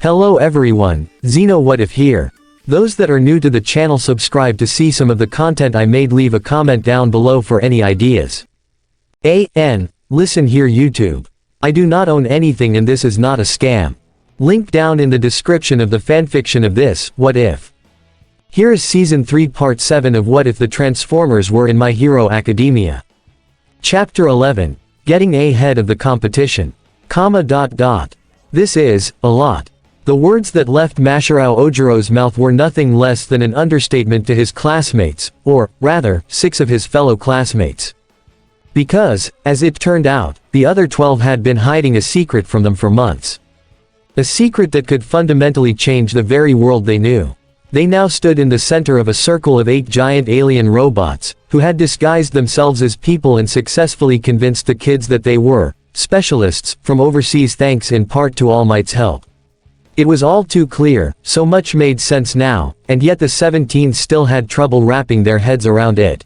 Hello everyone, Xeno What If here. Those that are new to the channel, subscribe to see some of the content I made. Leave a comment down below for any ideas. Listen here YouTube. I do not own anything and this is not a scam. Link down in the description of the fanfiction of this, What If. Here is Season 3 Part 7 of What If the Transformers Were in My Hero Academia. Chapter 11, Getting Ahead of the Competition. This is, a lot. The words that left Masharao Ojiro's mouth were nothing less than an understatement to his classmates, or, rather, 6 of his fellow classmates. Because, as it turned out, the other 12 had been hiding a secret from them for months. A secret that could fundamentally change the very world they knew. They now stood in the center of a circle of 8 giant alien robots, who had disguised themselves as people and successfully convinced the kids that they were specialists from overseas, thanks in part to All Might's help. It was all too clear, so much made sense now, and yet the 17 still had trouble wrapping their heads around it.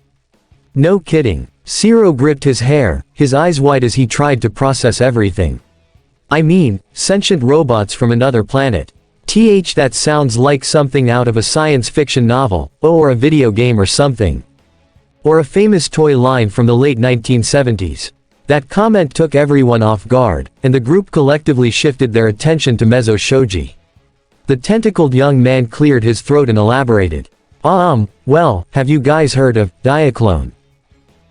No kidding. Zero gripped his hair, his eyes wide as he tried to process everything. I mean, sentient robots from another planet. That sounds like something out of a science fiction novel, or a video game or something. Or a famous toy line from the late 1970s. That comment took everyone off guard, and the group collectively shifted their attention to Mezo Shoji. The tentacled young man cleared his throat and elaborated. Well, have you guys heard of Diaclone?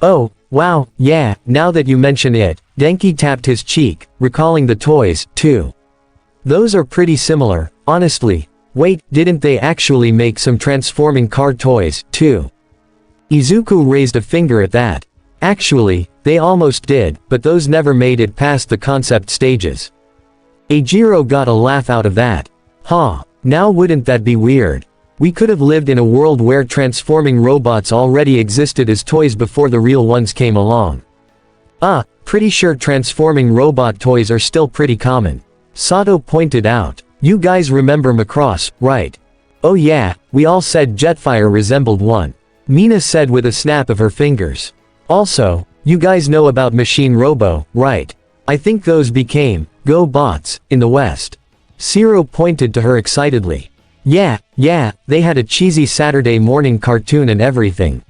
Oh, wow, yeah, now that you mention it. Denki tapped his cheek, recalling the toys, too. Those are pretty similar, honestly. Wait, didn't they actually make some transforming car toys, too? Izuku raised a finger at that. Actually, they almost did, but those never made it past the concept stages. Eijiro got a laugh out of that. Now wouldn't that be weird? We could have lived in a world where transforming robots already existed as toys before the real ones came along. Pretty sure transforming robot toys are still pretty common. Sato pointed out. You guys remember Macross, right? Oh yeah, we all said Jetfire resembled one. Mina said with a snap of her fingers. Also, you guys know about Machine Robo, right? I think those became Go-Bots in the West. Zero pointed to her excitedly. Yeah, they had a cheesy Saturday morning cartoon and everything.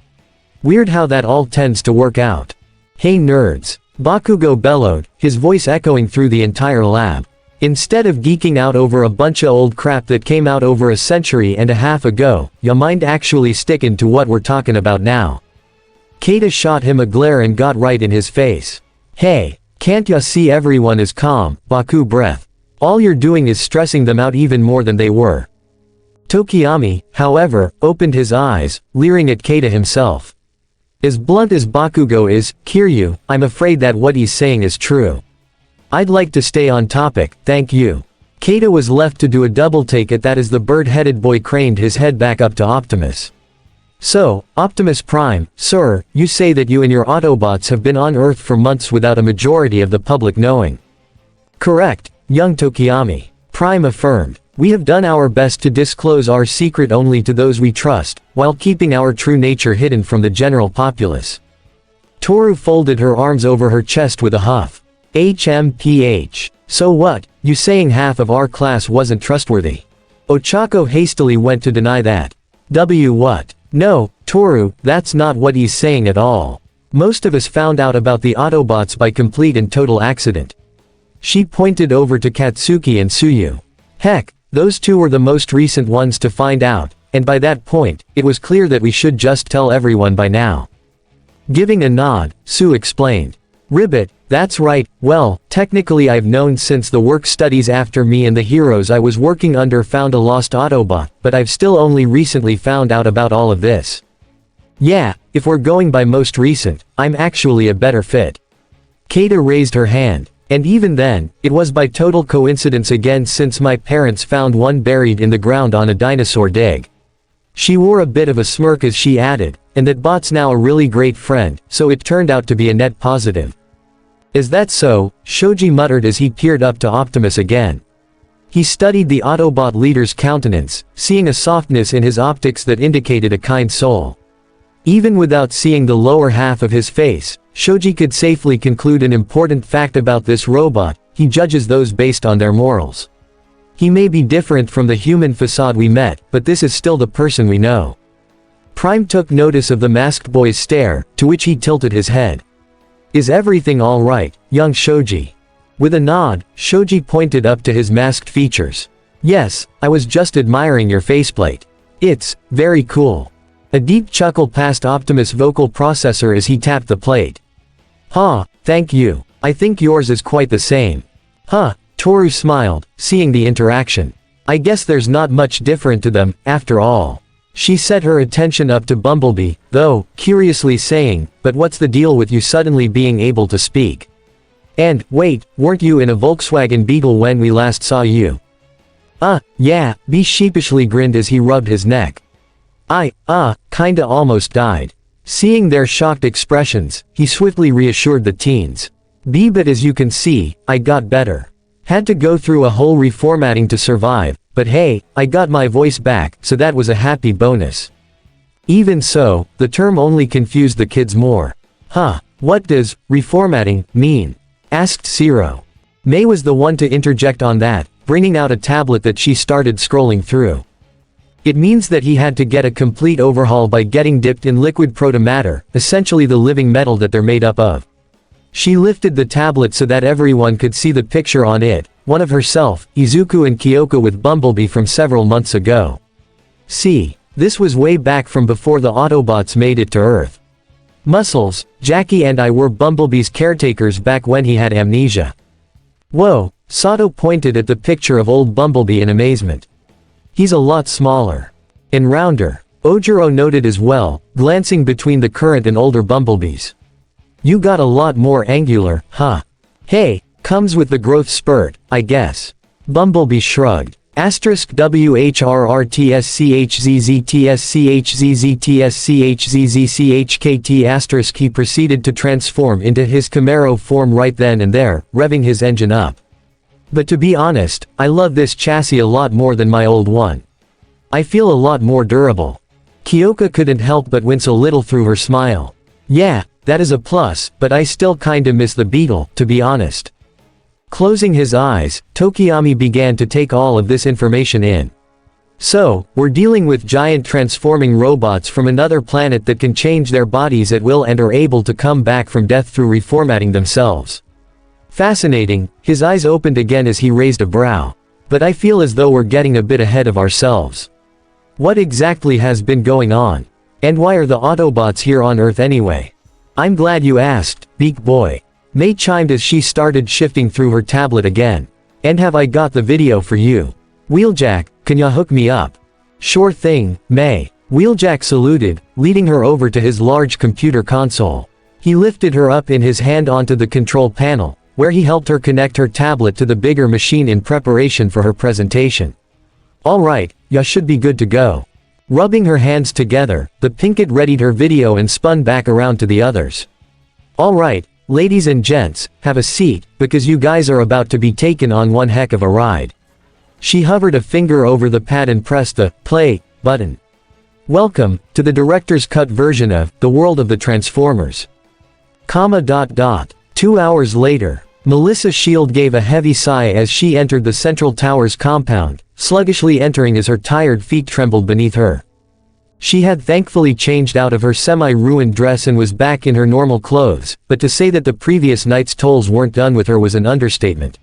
Weird how that all tends to work out. Hey nerds. Bakugo bellowed, his voice echoing through the entire lab. Instead of geeking out over a bunch of old crap that came out over a century and a half ago, ya mind actually stickin' to what we're talking about now. Keita shot him a glare and got right in his face. Hey, can't ya see everyone is calm, Baku breath. All you're doing is stressing them out even more than they were. Tokiyami, however, opened his eyes, leering at Keita himself. As blunt as Bakugo is, Kiryu, I'm afraid that what he's saying is true. I'd like to stay on topic, thank you. Keita was left to do a double take at that as the bird-headed boy craned his head back up to Optimus. So, Optimus Prime, sir, you say that you and your Autobots have been on Earth for months without a majority of the public knowing. Correct, young Tokiyami. Prime affirmed. We have done our best to disclose our secret only to those we trust, while keeping our true nature hidden from the general populace. Toru folded her arms over her chest with a huff. HMPH. So what, you saying half of our class wasn't trustworthy? Ochako hastily went to deny that. What? No, Toru, that's not what he's saying at all. Most of us found out about the Autobots by complete and total accident. She pointed over to Katsuki and Tsuyu. Heck, those two were the most recent ones to find out, and by that point, it was clear that we should just tell everyone by now. Giving a nod, Sue explained. Ribbit, that's right, well, technically I've known since the work studies after me and the heroes I was working under found a lost Autobot, but I've still only recently found out about all of this. Yeah, if we're going by most recent, I'm actually a better fit. Keita raised her hand. And even then, it was by total coincidence again since my parents found one buried in the ground on a dinosaur dig. She wore a bit of a smirk as she added, and that Bot's now a really great friend, so it turned out to be a net positive. Is that so? Shoji muttered as he peered up to Optimus again. He studied the Autobot leader's countenance, seeing a softness in his optics that indicated a kind soul. Even without seeing the lower half of his face, Shoji could safely conclude an important fact about this robot: he judges those based on their morals. He may be different from the human facade we met, but this is still the person we know. Prime took notice of the masked boy's stare, to which he tilted his head. Is everything all right, young Shoji? With a nod, Shoji pointed up to his masked features. Yes, I was just admiring your faceplate. It's very cool. A deep chuckle passed Optimus' vocal processor as he tapped the plate. Huh, thank you. I think yours is quite the same. Huh, Toru smiled, seeing the interaction. I guess there's not much different to them, after all. She set her attention up to Bumblebee, though, curiously saying, but what's the deal with you suddenly being able to speak? And, wait, weren't you in a Volkswagen Beetle when we last saw you? Yeah, Bee sheepishly grinned as he rubbed his neck. Kinda almost died. Seeing their shocked expressions, he swiftly reassured the teens. Bee, but as you can see, I got better. Had to go through a whole reformatting to survive, but hey, I got my voice back, so that was a happy bonus. Even so, the term only confused the kids more. What does reformatting mean? Asked Zero. May was the one to interject on that, bringing out a tablet that she started scrolling through. It means that he had to get a complete overhaul by getting dipped in liquid protomatter, essentially the living metal that they're made up of. She lifted the tablet so that everyone could see the picture on it, one of herself, Izuku and Kyoko with Bumblebee from several months ago. See, this was way back from before the Autobots made it to Earth. Muscles, Jackie and I were Bumblebee's caretakers back when he had amnesia. Whoa, Sato pointed at the picture of old Bumblebee in amazement. He's a lot smaller. And rounder, Ojiro noted as well, glancing between the current and older Bumblebees. You got a lot more angular, huh? Hey, comes with the growth spurt, I guess. Bumblebee shrugged. *WHRRTSCHZZTSCHZZTSCHZZCHKT*. He proceeded to transform into his Camaro form right then and there, revving his engine up. But to be honest, I love this chassis a lot more than my old one. I feel a lot more durable. Kyoko couldn't help but wince a little through her smile. Yeah, that is a plus, but I still kinda miss the Beetle, to be honest. Closing his eyes, Tokiyami began to take all of this information in. So, we're dealing with giant transforming robots from another planet that can change their bodies at will and are able to come back from death through reformatting themselves. Fascinating, his eyes opened again as he raised a brow. But I feel as though we're getting a bit ahead of ourselves. What exactly has been going on? And why are the Autobots here on Earth anyway? I'm glad you asked, Beak Boy. May chimed as she started shifting through her tablet again. And have I got the video for you? Wheeljack, can ya hook me up? Sure thing, May. Wheeljack saluted, leading her over to his large computer console. He lifted her up in his hand onto the control panel, where he helped her connect her tablet to the bigger machine in preparation for her presentation. Alright, ya should be good to go. Rubbing her hands together, the Pinkett readied her video and spun back around to the others. Alright, ladies and gents, have a seat, because you guys are about to be taken on one heck of a ride. She hovered a finger over the pad and pressed the play button. Welcome to the director's cut version of The World of the Transformers. 2 hours later, Melissa Shield gave a heavy sigh as she entered the Central Tower's compound, sluggishly entering as her tired feet trembled beneath her. She had thankfully changed out of her semi-ruined dress and was back in her normal clothes, but to say that the previous night's tolls weren't done with her was an understatement.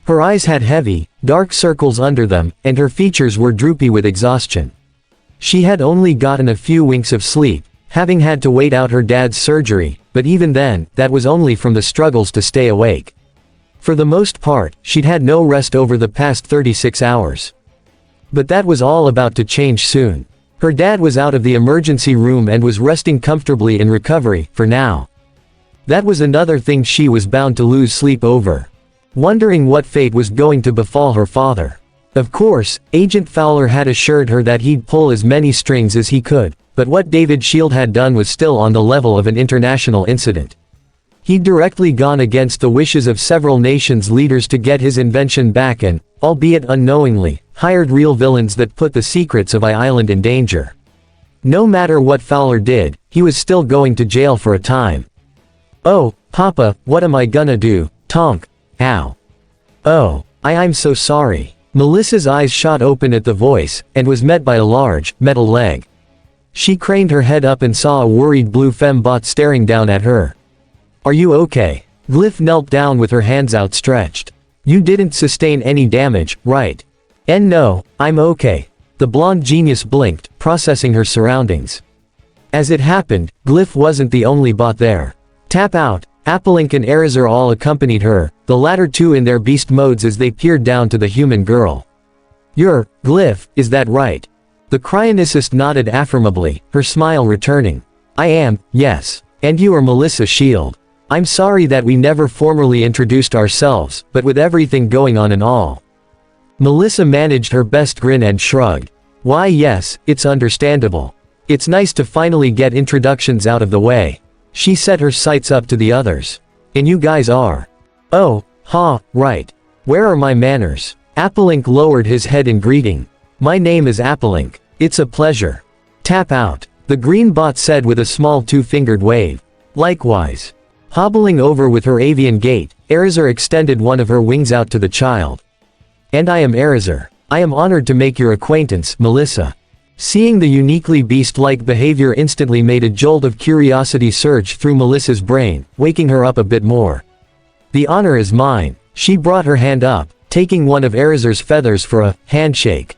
Her eyes had heavy, dark circles under them, and her features were droopy with exhaustion. She had only gotten a few winks of sleep, having had to wait out her dad's surgery, but even then, that was only from the struggles to stay awake. For the most part, she'd had no rest over the past 36 hours. But that was all about to change soon. Her dad was out of the emergency room and was resting comfortably in recovery, for now. That was another thing she was bound to lose sleep over. Wondering what fate was going to befall her father. Of course, Agent Fowler had assured her that he'd pull as many strings as he could, but what David Shield had done was still on the level of an international incident. He'd directly gone against the wishes of several nations' leaders to get his invention back and, albeit unknowingly, hired real villains that put the secrets of I-Island in danger. No matter what Fowler did, he was still going to jail for a time. Oh, Papa, what am I gonna do? Tonk. Ow. Oh, I'm so sorry. Melissa's eyes shot open at the voice, and was met by a large, metal leg. She craned her head up and saw a worried blue fembot staring down at her. "Are you okay?" Glyph knelt down with her hands outstretched. "You didn't sustain any damage, right?" "And no, I'm okay." The blonde genius blinked, processing her surroundings. As it happened, Glyph wasn't the only bot there. Tap Out, Applink and Erizar all accompanied her, the latter two in their beast modes as they peered down to the human girl. "You're Glyph, is that right?" The cryonicist nodded affirmably, her smile returning. "I am, yes. And you are Melissa Shield. I'm sorry that we never formally introduced ourselves, but with everything going on and all." Melissa managed her best grin and shrugged. "Why yes, it's understandable. It's nice to finally get introductions out of the way." She set her sights up to the others. "And you guys are?" "Oh, right. Where are my manners?" Applink lowered his head in greeting. "My name is Applink. It's a pleasure." "Tap Out," the green bot said with a small two-fingered wave. "Likewise." Hobbling over with her avian gait, Erizar extended one of her wings out to the child. "And I am Erizar. I am honored to make your acquaintance, Melissa." Seeing the uniquely beast-like behavior instantly made a jolt of curiosity surge through Melissa's brain, waking her up a bit more. "The honor is mine." She brought her hand up, taking one of Erizar's feathers for a handshake.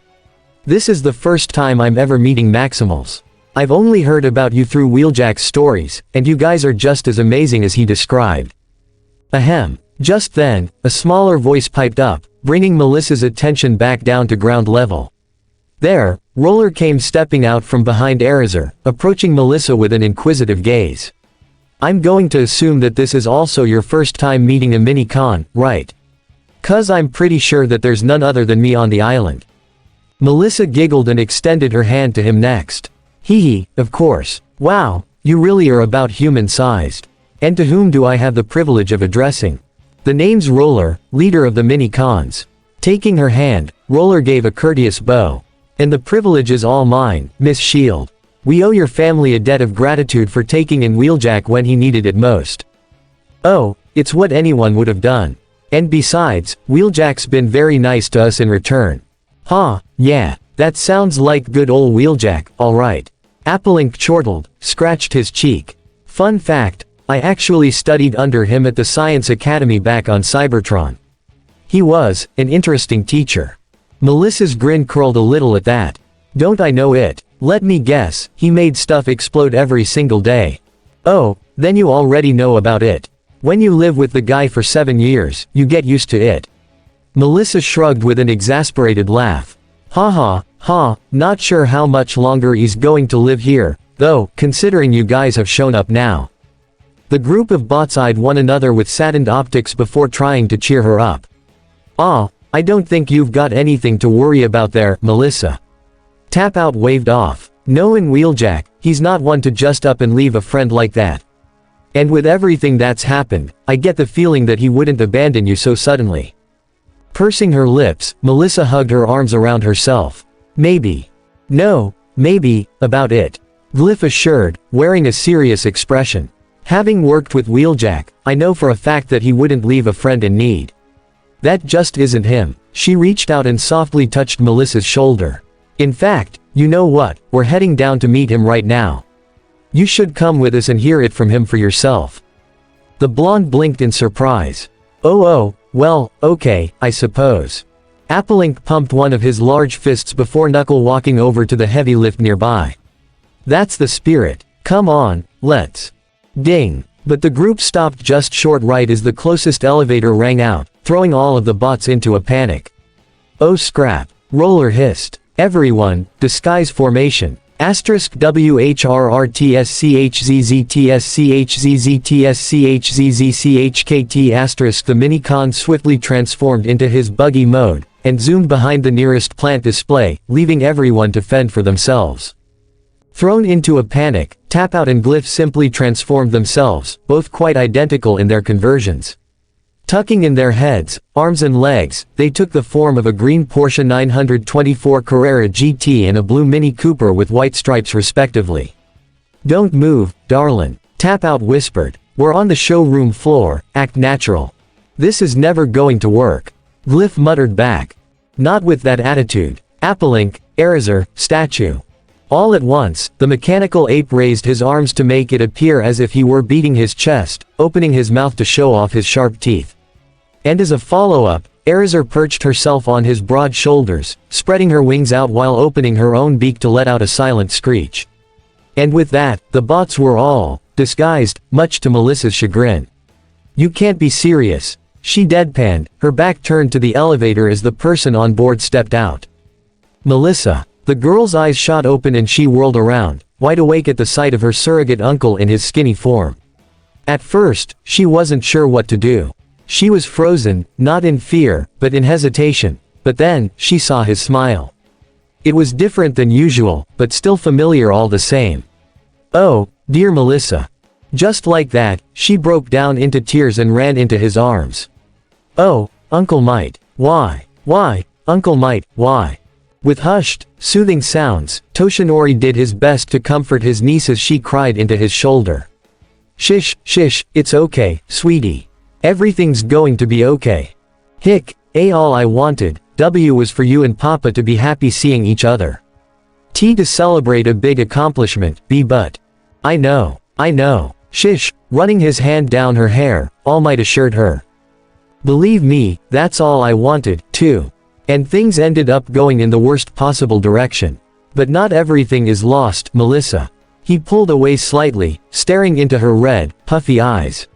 "This is the first time I'm ever meeting Maximals. I've only heard about you through Wheeljack's stories, and you guys are just as amazing as he described." Ahem. Just then, a smaller voice piped up, bringing Melissa's attention back down to ground level. There, Roller came stepping out from behind Erizar, approaching Melissa with an inquisitive gaze. "I'm going to assume that this is also your first time meeting a mini-con, right? 'Cause I'm pretty sure that there's none other than me on the island." Melissa giggled and extended her hand to him next. "Hee, of course. Wow, you really are about human-sized. And to whom do I have the privilege of addressing?" "The name's Roller, leader of the mini-cons." Taking her hand, Roller gave a courteous bow. "And the privilege is all mine, Miss Shield. We owe your family a debt of gratitude for taking in Wheeljack when he needed it most." "Oh, it's what anyone would have done. And besides, Wheeljack's been very nice to us in return." Yeah, that sounds like good ol' Wheeljack, alright." Applink chortled, scratched his cheek. "Fun fact, I actually studied under him at the Science Academy back on Cybertron. He was an interesting teacher." Melissa's grin curled a little at that. "Don't I know it? Let me guess, he made stuff explode every single day." "Oh, then you already know about it. When you live with the guy for 7 years, you get used to it." Melissa shrugged with an exasperated laugh. Not sure how much longer he's going to live here, though, considering you guys have shown up now." The group of bots eyed one another with saddened optics before trying to cheer her up. I don't think you've got anything to worry about there, Melissa." Tap Out waved off. "Knowing Wheeljack, he's not one to just up and leave a friend like that. And with everything that's happened, I get the feeling that he wouldn't abandon you so suddenly." Pursing her lips, Melissa hugged her arms around herself. "Maybe. No, maybe, about it," Glyph assured, wearing a serious expression. "Having worked with Wheeljack, I know for a fact that he wouldn't leave a friend in need. That just isn't him." She reached out and softly touched Melissa's shoulder. "In fact, you know what, we're heading down to meet him right now. You should come with us and hear it from him for yourself." The blonde blinked in surprise. Oh, well, okay, I suppose." Applink pumped one of his large fists before knuckle walking over to the heavy lift nearby. "That's the spirit. Come on, let's." Ding. But the group stopped just short right as the closest elevator rang out, throwing all of the bots into a panic. "Oh scrap." Roller hissed. "Everyone, disguise formation. *WHRRTSCHZZTSCHZZTSCHZZCHKT*. The mini-con swiftly transformed into his buggy mode, and zoomed behind the nearest plant display, leaving everyone to fend for themselves. Thrown into a panic, Tap Out and Glyph simply transformed themselves, both quite identical in their conversions. Tucking in their heads, arms and legs, they took the form of a green Porsche 924 Carrera GT and a blue Mini Cooper with white stripes respectively. "Don't move, darlin'," Tap Out whispered. "We're on the showroom floor, act natural." "This is never going to work," Glyph muttered back. Not with that attitude. Appelink, Eraser, statue. All at once, the mechanical ape raised his arms to make it appear as if he were beating his chest, opening his mouth to show off his sharp teeth. And as a follow-up, Eraser perched herself on his broad shoulders, spreading her wings out while opening her own beak to let out a silent screech. And with that, the bots were all disguised, much to Melissa's chagrin. "You can't be serious." She deadpanned, her back turned to the elevator as the person on board stepped out. "Melissa." The girl's eyes shot open and she whirled around, wide awake at the sight of her surrogate uncle in his skinny form. At first, she wasn't sure what to do. She was frozen, not in fear, but in hesitation. But then, she saw his smile. It was different than usual, but still familiar all the same. "Oh, dear Melissa." Just like that, she broke down into tears and ran into his arms. "Oh, Uncle Might. Why, Uncle Might, why?" With hushed, soothing sounds, Toshinori did his best to comfort his niece as she cried into his shoulder. Shish, it's okay, sweetie. Everything's going to be okay. Hick, all I wanted, was for you and Papa to be happy seeing each other. T to celebrate a big accomplishment, but. I know. Shish, running his hand down her hair, All Might assured her. Believe me, that's all I wanted, too. And things ended up going in the worst possible direction. But not everything is lost, Melissa. He pulled away slightly, staring into her red, puffy eyes.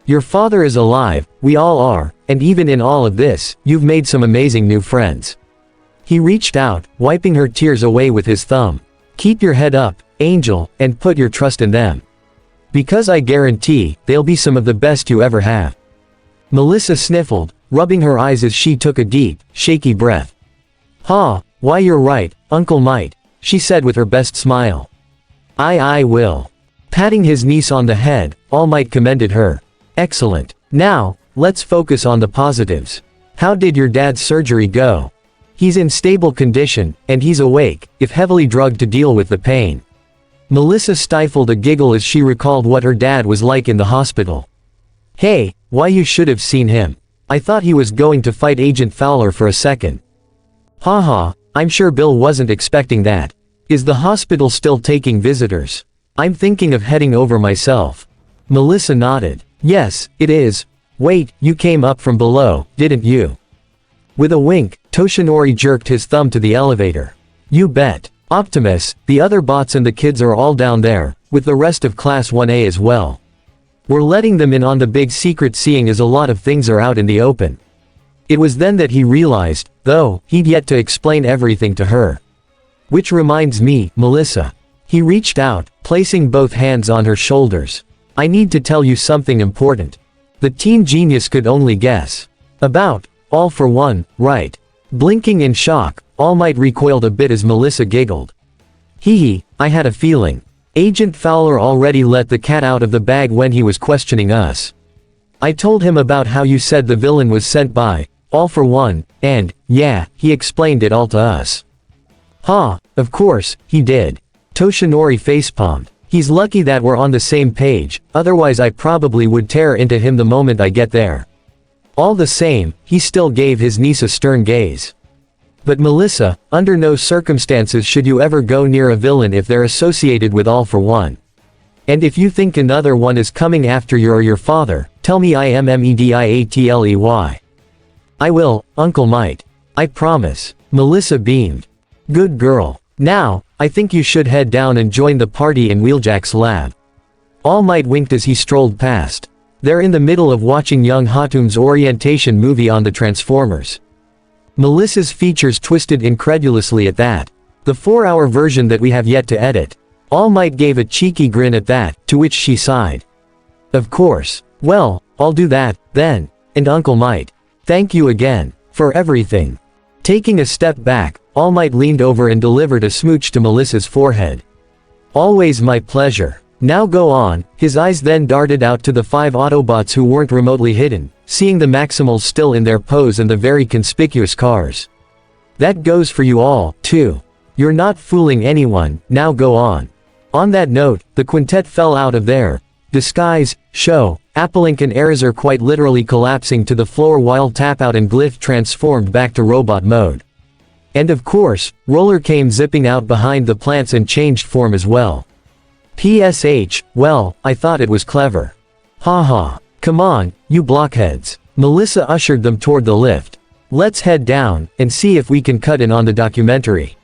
Your father is alive, we all are, and even in all of this, you've made some amazing new friends. He reached out, wiping her tears away with his thumb. Keep your head up, Angel, and put your trust in them. Because I guarantee, they'll be some of the best you ever have. Melissa sniffled, rubbing her eyes as she took a deep, shaky breath. Why you're right, Uncle Might, she said with her best smile. I will. Patting his niece on the head, All Might commended her. Excellent. Now, let's focus on the positives. How did your dad's surgery go? He's in stable condition, and he's awake, if heavily drugged to deal with the pain. Melissa stifled a giggle as she recalled what her dad was like in the hospital. Hey, why you should have seen him. I thought he was going to fight Agent Fowler for a second. Haha, I'm sure Bill wasn't expecting that. Is the hospital still taking visitors? I'm thinking of heading over myself. Melissa nodded. Yes, it is. Wait, you came up from below, didn't you? With a wink, Toshinori jerked his thumb to the elevator. You bet. Optimus, the other bots and the kids are all down there, with the rest of Class 1A as well. We're letting them in on the big secret seeing as a lot of things are out in the open. It was then that he realized, though, he'd yet to explain everything to her. Which reminds me, Melissa. He reached out, placing both hands on her shoulders. I need to tell you something important. The teen genius could only guess. About, All for One, right? Blinking in shock, All Might recoiled a bit as Melissa giggled. Hee, I had a feeling. Agent Fowler already let the cat out of the bag when he was questioning us. I told him about how you said the villain was sent by, All for One, and, yeah, he explained it all to us. Of course, he did. Toshinori facepalmed. He's lucky that we're on the same page, otherwise I probably would tear into him the moment I get there. All the same, he still gave his niece a stern gaze. But Melissa, under no circumstances should you ever go near a villain if they're associated with All for One. And if you think another one is coming after you or your father, tell me immediately. I will, Uncle Might. I promise. Melissa beamed. Good girl. Now, I think you should head down and join the party in Wheeljack's lab. All Might winked as he strolled past. They're in the middle of watching young Hatum's orientation movie on the Transformers. Melissa's features twisted incredulously at that. The 4-hour version that we have yet to edit. All Might gave a cheeky grin at that, to which she sighed. Of course. Well, I'll do that, then. And Uncle Might. Thank you again. For everything. Taking a step back, All Might leaned over and delivered a smooch to Melissa's forehead. Always my pleasure. Now go on. His eyes then darted out to the 5 Autobots who weren't remotely hidden, seeing the Maximals still in their pose and the very conspicuous cars. That goes for you all, too. You're not fooling anyone, now go on. On that note, the quintet fell out of their disguise show, Appelink and Eraser quite literally collapsing to the floor while Tapout and Glyph transformed back to robot mode. And of course, Roller came zipping out behind the plants and changed form as well. PSH, well, I thought it was clever. Haha. Come on, you blockheads. Melissa ushered them toward the lift. Let's head down, and see if we can cut in on the documentary.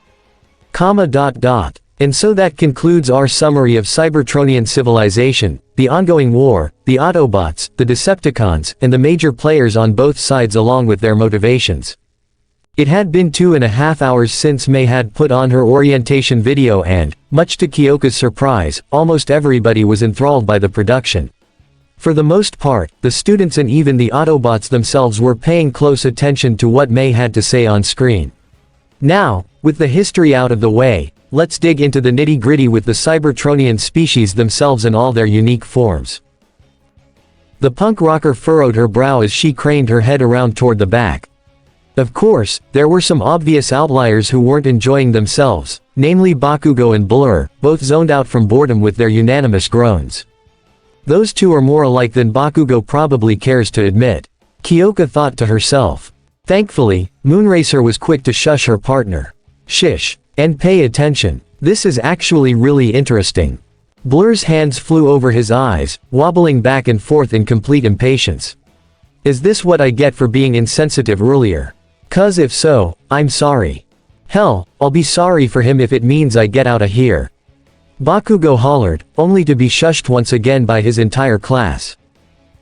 And so that concludes our summary of Cybertronian civilization, the ongoing war, the Autobots, the Decepticons, and the major players on both sides along with their motivations. It had been 2.5 hours since May had put on her orientation video and, much to Kyoka's surprise, almost everybody was enthralled by the production. For the most part, the students and even the Autobots themselves were paying close attention to what May had to say on screen. Now, with the history out of the way, let's dig into the nitty-gritty with the Cybertronian species themselves in all their unique forms. The punk rocker furrowed her brow as she craned her head around toward the back. Of course, there were some obvious outliers who weren't enjoying themselves, namely Bakugo and Blur, both zoned out from boredom with their unanimous groans. Those two are more alike than Bakugo probably cares to admit, Kyoka thought to herself. Thankfully, Moonracer was quick to shush her partner. Shish. And pay attention. This is actually really interesting. Blur's hands flew over his eyes, wobbling back and forth in complete impatience. Is this what I get for being insensitive earlier? 'Cause if so, I'm sorry. Hell, I'll be sorry for him if it means I get out of here. Bakugo hollered, only to be shushed once again by his entire class.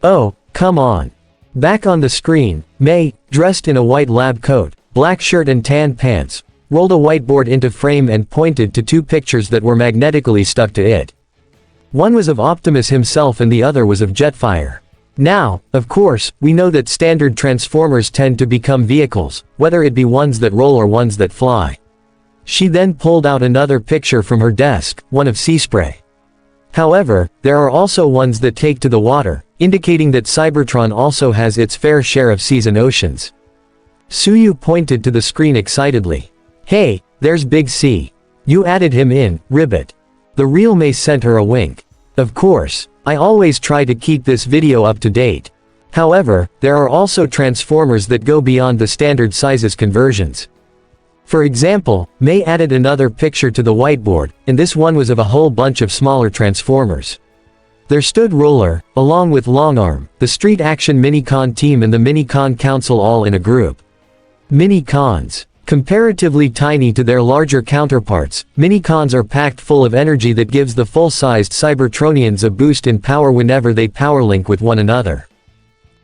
Oh, come on. Back on the screen, May, dressed in a white lab coat, black shirt and tan pants, rolled a whiteboard into frame and pointed to two pictures that were magnetically stuck to it. One was of Optimus himself and the other was of Jetfire. Now, of course, we know that standard Transformers tend to become vehicles, whether it be ones that roll or ones that fly. She then pulled out another picture from her desk, one of Seaspray. However, there are also ones that take to the water, indicating that Cybertron also has its fair share of seas and oceans. Suyu pointed to the screen excitedly. Hey, there's Big C. You added him in, Ribbit. The real May sent her a wink. Of course, I always try to keep this video up to date. However, there are also Transformers that go beyond the standard sizes conversions. For example, May added another picture to the whiteboard, and this one was of a whole bunch of smaller Transformers. There stood Roller, along with Longarm, the Street Action Minicon team and the Minicon Council all in a group. Minicons. Comparatively tiny to their larger counterparts, Minicons are packed full of energy that gives the full-sized Cybertronians a boost in power whenever they powerlink with one another.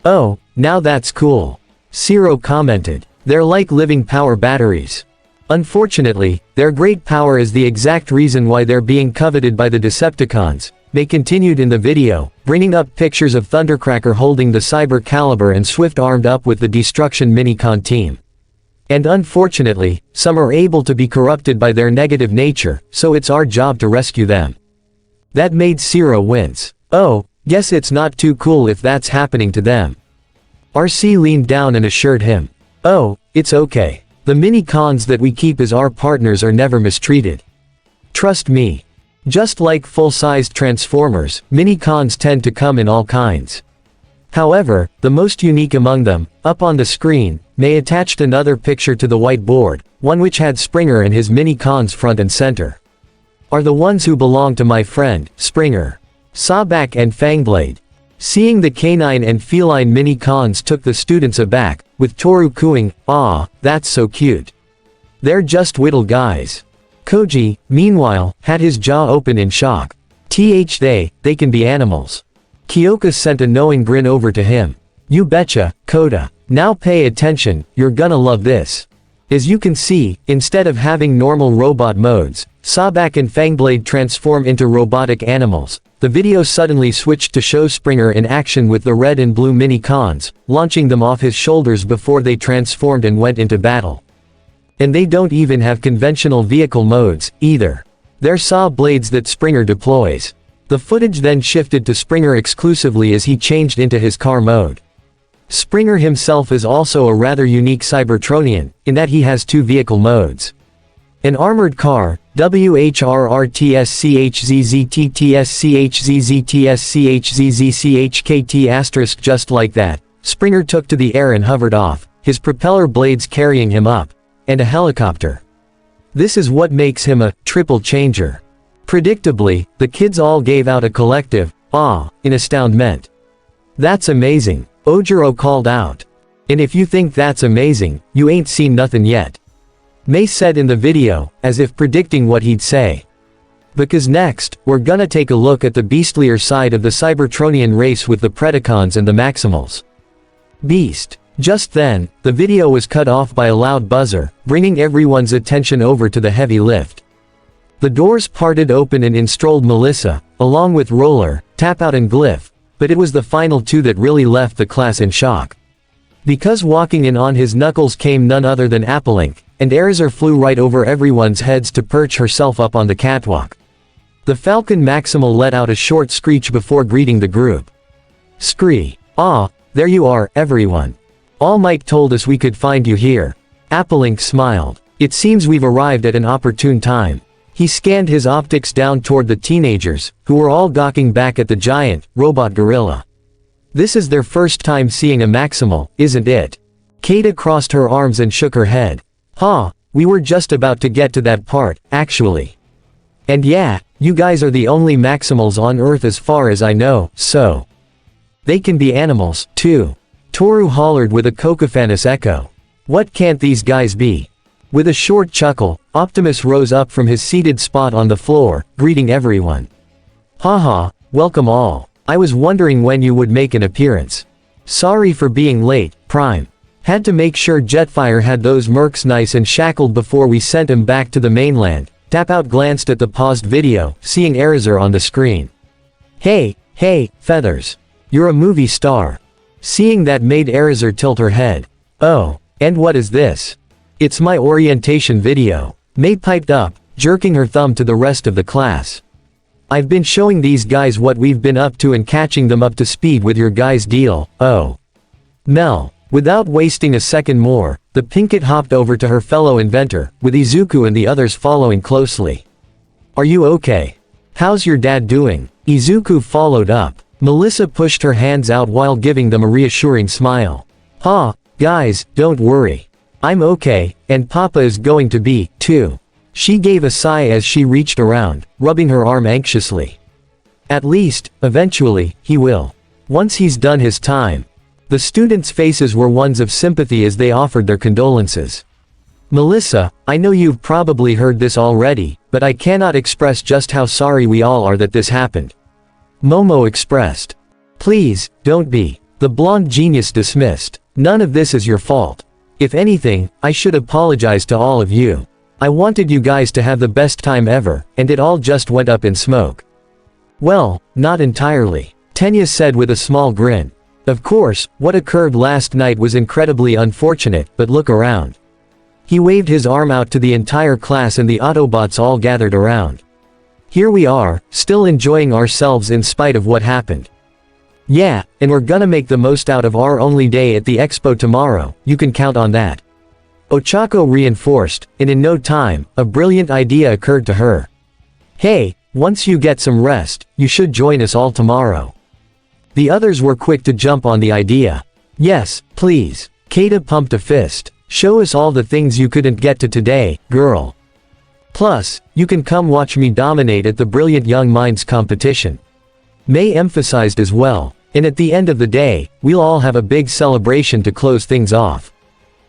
Oh, now that's cool. Zero commented. They're like living power batteries. Unfortunately, their great power is the exact reason why they're being coveted by the Decepticons. They continued in the video, bringing up pictures of Thundercracker holding the Cyber Caliber and Swift armed up with the Destruction Minicon team. And unfortunately, some are able to be corrupted by their negative nature, so it's our job to rescue them. That made Zero wince. Oh, guess it's not too cool if that's happening to them. RC leaned down and assured him. Oh, it's okay. The Minicons that we keep as our partners are never mistreated. Trust me. Just like full-sized Transformers, Minicons tend to come in all kinds. However, the most unique among them, up on the screen, May attached another picture to the whiteboard, one which had Springer and his Minicons front and center. Are the ones who belong to my friend, Springer. Sawback and Fangblade. Seeing the canine and feline Minicons took the students aback, with Toru cooing, "Aw, that's so cute. They're just little guys." Koji, meanwhile, had his jaw open in shock. They can be animals. Kyoka sent a knowing grin over to him. You betcha, Koda. Now pay attention, you're gonna love this. As you can see, instead of having normal robot modes, Sawback and Fangblade transform into robotic animals. The video suddenly switched to show Springer in action with the red and blue Minicons, launching them off his shoulders before they transformed and went into battle. And they don't even have conventional vehicle modes, either. They're saw blades that Springer deploys. The footage then shifted to Springer exclusively as he changed into his car mode. Springer himself is also a rather unique Cybertronian, in that he has two vehicle modes. An armored car, WHRRTSCHZZTTSCHZZTSCHZZCHKT*, just like that, Springer took to the air and hovered off, his propeller blades carrying him up. and a helicopter. This is what makes him a triple changer. Predictably, the kids all gave out a collective, "Ah," in astoundment. "That's amazing," Ojiro called out. "And if you think that's amazing, you ain't seen nothing yet," May said in the video, as if predicting what he'd say. Because next, we're gonna take a look at the beastlier side of the Cybertronian race with the Predacons and the Maximals. Beast. Just then, the video was cut off by a loud buzzer, bringing everyone's attention over to the heavy lift. The doors parted open and in strolled Melissa, along with Roller, Tapout and Glyph, but it was the final two that really left the class in shock. Because walking in on his knuckles came none other than Applink, and Eraser flew right over everyone's heads to perch herself up on the catwalk. The Falcon Maximal let out a short screech before greeting the group. "Scree. Ah, there you are, everyone. All Might told us we could find you here." Applink smiled. "It seems we've arrived at an opportune time." He scanned his optics down toward the teenagers, who were all gawking back at the giant, robot gorilla. This is their first time seeing a Maximal, isn't it? Kata crossed her arms and shook her head. "Huh, we were just about to get to that part, actually. And yeah, you guys are the only Maximals on Earth as far as I know, so. They can be animals, too." Toru hollered with a cacophonous echo. "What can't these guys be?" With a short chuckle, Optimus rose up from his seated spot on the floor, greeting everyone. "Haha, welcome all. I was wondering when you would make an appearance. Sorry for being late, Prime. Had to make sure Jetfire had those mercs nice and shackled before we sent him back to the mainland." Tapout glanced at the paused video, seeing Eraser on the screen. Hey, Feathers. You're a movie star." Seeing that made Eraser tilt her head. "Oh, and what is this?" "It's my orientation video," May piped up, jerking her thumb to the rest of the class. "I've been showing these guys what we've been up to and catching them up to speed with your guys' deal, oh." Mel. Without wasting a second more, the Pinkett hopped over to her fellow inventor, with Izuku and the others following closely. "Are you okay? How's your dad doing?" Izuku followed up. Melissa pushed her hands out while giving them a reassuring smile. Guys, don't worry. I'm okay, and Papa is going to be, too." She gave a sigh as she reached around, rubbing her arm anxiously. "At least, eventually, he will. Once he's done his time." The students' faces were ones of sympathy as they offered their condolences. "Melissa, I know you've probably heard this already, but I cannot express just how sorry we all are that this happened." Momo expressed. "Please, don't be." The blonde genius dismissed. "None of this is your fault. If anything, I should apologize to all of you. I wanted you guys to have the best time ever, and it all just went up in smoke." "Well, not entirely," Tenya said with a small grin. "Of course, what occurred last night was incredibly unfortunate, but look around." He waved his arm out to the entire class and the Autobots all gathered around. "Here we are, still enjoying ourselves in spite of what happened. Yeah, and we're gonna make the most out of our only day at the expo tomorrow, you can count on that." Ochako reinforced, and in no time, a brilliant idea occurred to her. "Hey, once you get some rest, you should join us all tomorrow." The others were quick to jump on the idea. "Yes, please." Kata pumped a fist. "Show us all the things you couldn't get to today, girl. Plus, you can come watch me dominate at the Brilliant Young Minds competition." May emphasized as well. "And at the end of the day, we'll all have a big celebration to close things off.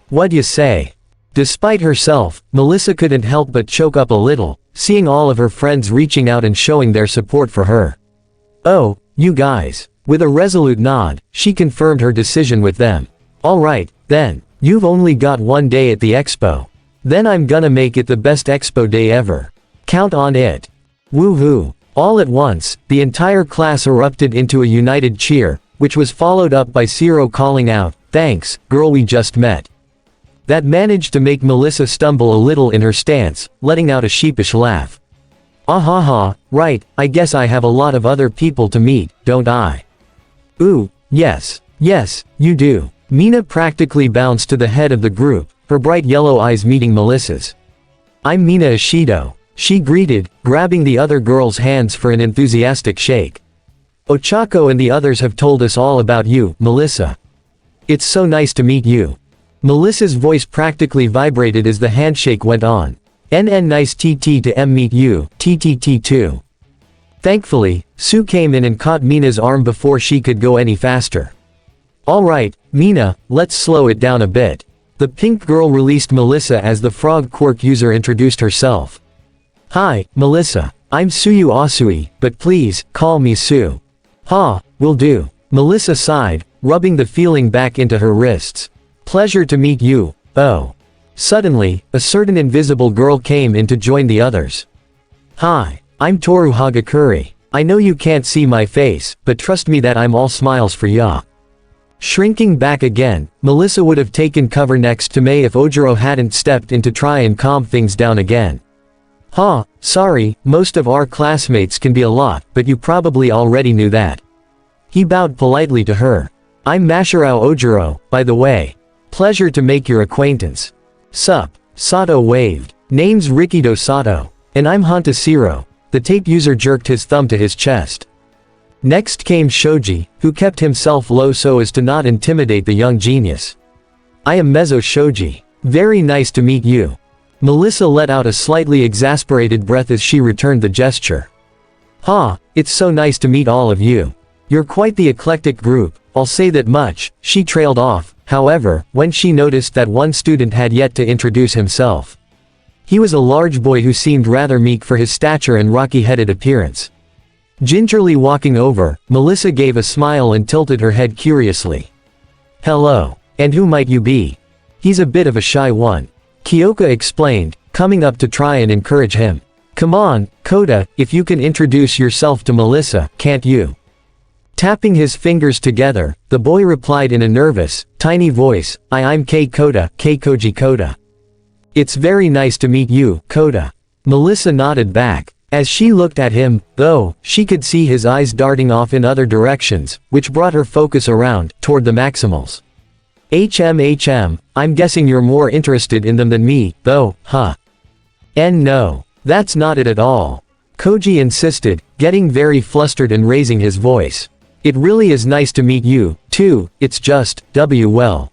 What'd you say?" Despite herself, Melissa couldn't help but choke up a little, seeing all of her friends reaching out and showing their support for her. "Oh, you guys." With a resolute nod, she confirmed her decision with them. "All right, then. You've only got one day at the expo. Then I'm gonna make it the best expo day ever. Count on it." Woohoo! All at once, the entire class erupted into a united cheer, which was followed up by Zero calling out, "Thanks, girl, we just met." That managed to make Melissa stumble a little in her stance, letting out a sheepish laugh. "Ahaha, right, I guess I have a lot of other people to meet, don't I?" "Ooh, yes, you do." Mina practically bounced to the head of the group, her bright yellow eyes meeting Melissa's. "I'm Mina Ishido," she greeted, grabbing the other girl's hands for an enthusiastic shake. "Ochako and the others have told us all about you, Melissa. It's so nice to meet you." Melissa's voice practically vibrated as the handshake went on. NN nice TT to M meet you, TTT too. Thankfully, Sue came in and caught Mina's arm before she could go any faster. Alright, Mina, let's slow it down a bit. The pink girl released Melissa as the frog quirk user introduced herself. Hi, Melissa. I'm Suyu Asui, but please, call me Sue. Ha, will do. Melissa sighed, rubbing the feeling back into her wrists. Pleasure to meet you, oh. Suddenly, a certain invisible girl came in to join the others. Hi, I'm Toru Hagakuri. I know you can't see my face, but trust me that I'm all smiles for ya. Shrinking back again, Melissa would have taken cover next to Mei if Ojiro hadn't stepped in to try and calm things down again. Ha, sorry, most of our classmates can be a lot, but you probably already knew that. He bowed politely to her. I'm Mashirao Ojiro, by the way. Pleasure to make your acquaintance. Sup. Sato waved. Name's Rikido Sato. And I'm Hantasiro. The tape user jerked his thumb to his chest. Next came Shoji, who kept himself low so as to not intimidate the young genius. I am Mezzo Shoji. Very nice to meet you. Melissa let out a slightly exasperated breath as she returned the gesture. Ha, it's so nice to meet all of you. You're quite the eclectic group, I'll say that much. She trailed off, however, when she noticed that one student had yet to introduce himself. He was a large boy who seemed rather meek for his stature and rocky-headed appearance. Gingerly walking over, Melissa gave a smile and tilted her head curiously. Hello. And who might you be? He's a bit of a shy one. Kyoka explained, coming up to try and encourage him. Come on, Koda, if you can introduce yourself to Melissa, can't you? Tapping his fingers together, the boy replied in a nervous, tiny voice, I'm Koda, Koji Koda. It's very nice to meet you, Koda. Melissa nodded back. As she looked at him, though, she could see his eyes darting off in other directions, which brought her focus around, toward the Maximals. I'm guessing you're more interested in them than me, though, huh? No. That's not it at all. Koji insisted, getting very flustered and raising his voice. It really is nice to meet you, too, it's just, well.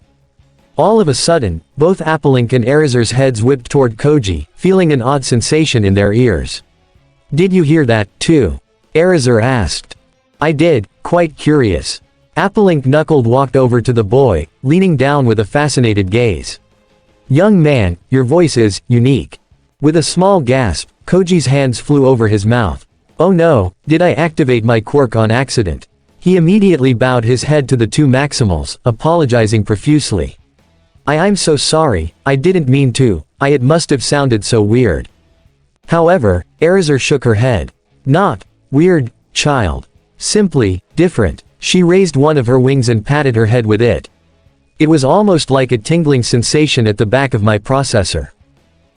All of a sudden, both Applink and Erazur's heads whipped toward Koji, feeling an odd sensation in their ears. Did you hear that, too? Erazur asked. I did, quite curious. Applink knuckled walked over to the boy, leaning down with a fascinated gaze. Young man, your voice is unique. With a small gasp, Koji's hands flew over his mouth. Oh no, did I activate my quirk on accident? He immediately bowed his head to the two Maximals, apologizing profusely. I'm so sorry, I didn't mean to, it must have sounded so weird. However, Erazur shook her head. Not weird, child. Simply different. She raised one of her wings and patted her head with it. It was almost like a tingling sensation at the back of my processor.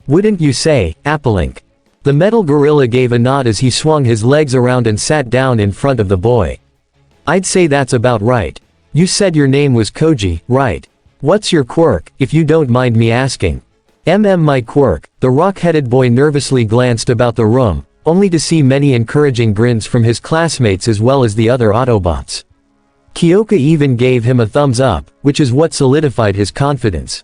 Wouldn't you say, Applink? The metal gorilla gave a nod as he swung his legs around and sat down in front of the boy. I'd say that's about right. You said your name was Koji, right? What's your quirk, if you don't mind me asking? My quirk. The rock-headed boy nervously glanced about the room, only to see many encouraging grins from his classmates as well as the other Autobots. Kyoka even gave him a thumbs up, which is what solidified his confidence.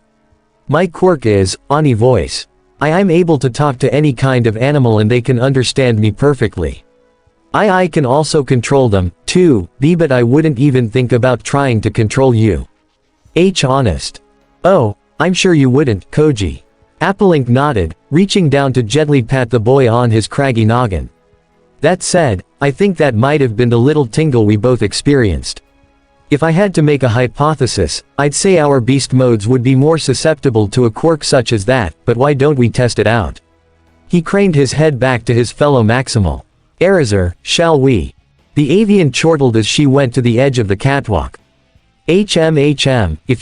My quirk is, Ani voice. I'm able to talk to any kind of animal and they can understand me perfectly. I can also control them, too, but I wouldn't even think about trying to control you. Honest. Oh, I'm sure you wouldn't, Koji. Applink nodded, reaching down to gently pat the boy on his craggy noggin. That said, I think that might have been the little tingle we both experienced. If I had to make a hypothesis, I'd say our beast modes would be more susceptible to a quirk such as that, but why don't we test it out? He craned his head back to his fellow Maximal. Erazur, shall we? The avian chortled as she went to the edge of the catwalk. If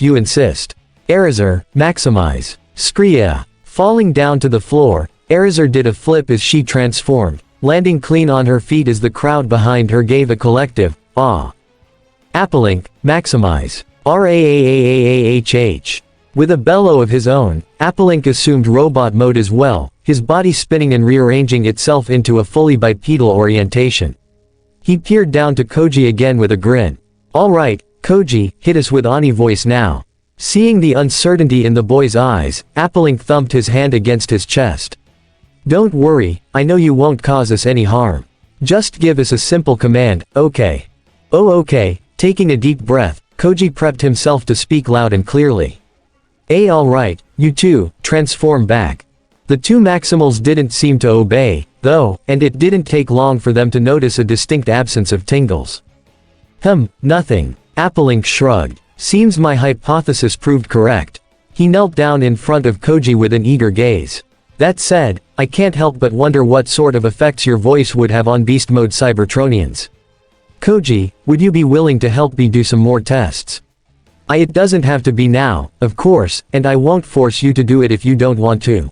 you insist. Erazur, maximize. Skria. Falling down to the floor, Erazur did a flip as she transformed, landing clean on her feet as the crowd behind her gave a collective, ah. Applink, maximize. RAAAAAHH. With a bellow of his own, Applink assumed robot mode as well, his body spinning and rearranging itself into a fully bipedal orientation. He peered down to Koji again with a grin. Alright, Koji, hit us with Ani voice now. Seeing the uncertainty in the boy's eyes, Applink thumped his hand against his chest. Don't worry, I know you won't cause us any harm. Just give us a simple command, okay? Oh okay, taking a deep breath, Koji prepped himself to speak loud and clearly. Alright, you two, transform back. The two Maximals didn't seem to obey, though, and it didn't take long for them to notice a distinct absence of tingles. Nothing. Applink shrugged. Seems my hypothesis proved correct. He knelt down in front of Koji with an eager gaze. That said, I can't help but wonder what sort of effects your voice would have on beast mode Cybertronians. Koji, would you be willing to help me do some more tests? It doesn't have to be now, of course, and I won't force you to do it if you don't want to.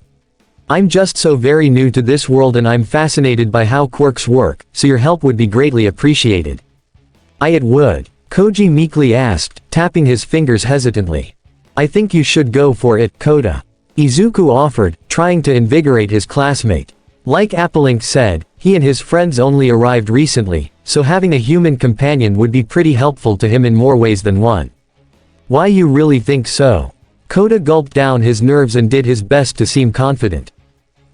I'm just so very new to this world and I'm fascinated by how quirks work, so your help would be greatly appreciated. It would. Koji meekly asked, tapping his fingers hesitantly. I think you should go for it, Kota. Izuku offered, trying to invigorate his classmate. Like Applink said, he and his friends only arrived recently, so having a human companion would be pretty helpful to him in more ways than one. Why you really think so? Kota gulped down his nerves and did his best to seem confident.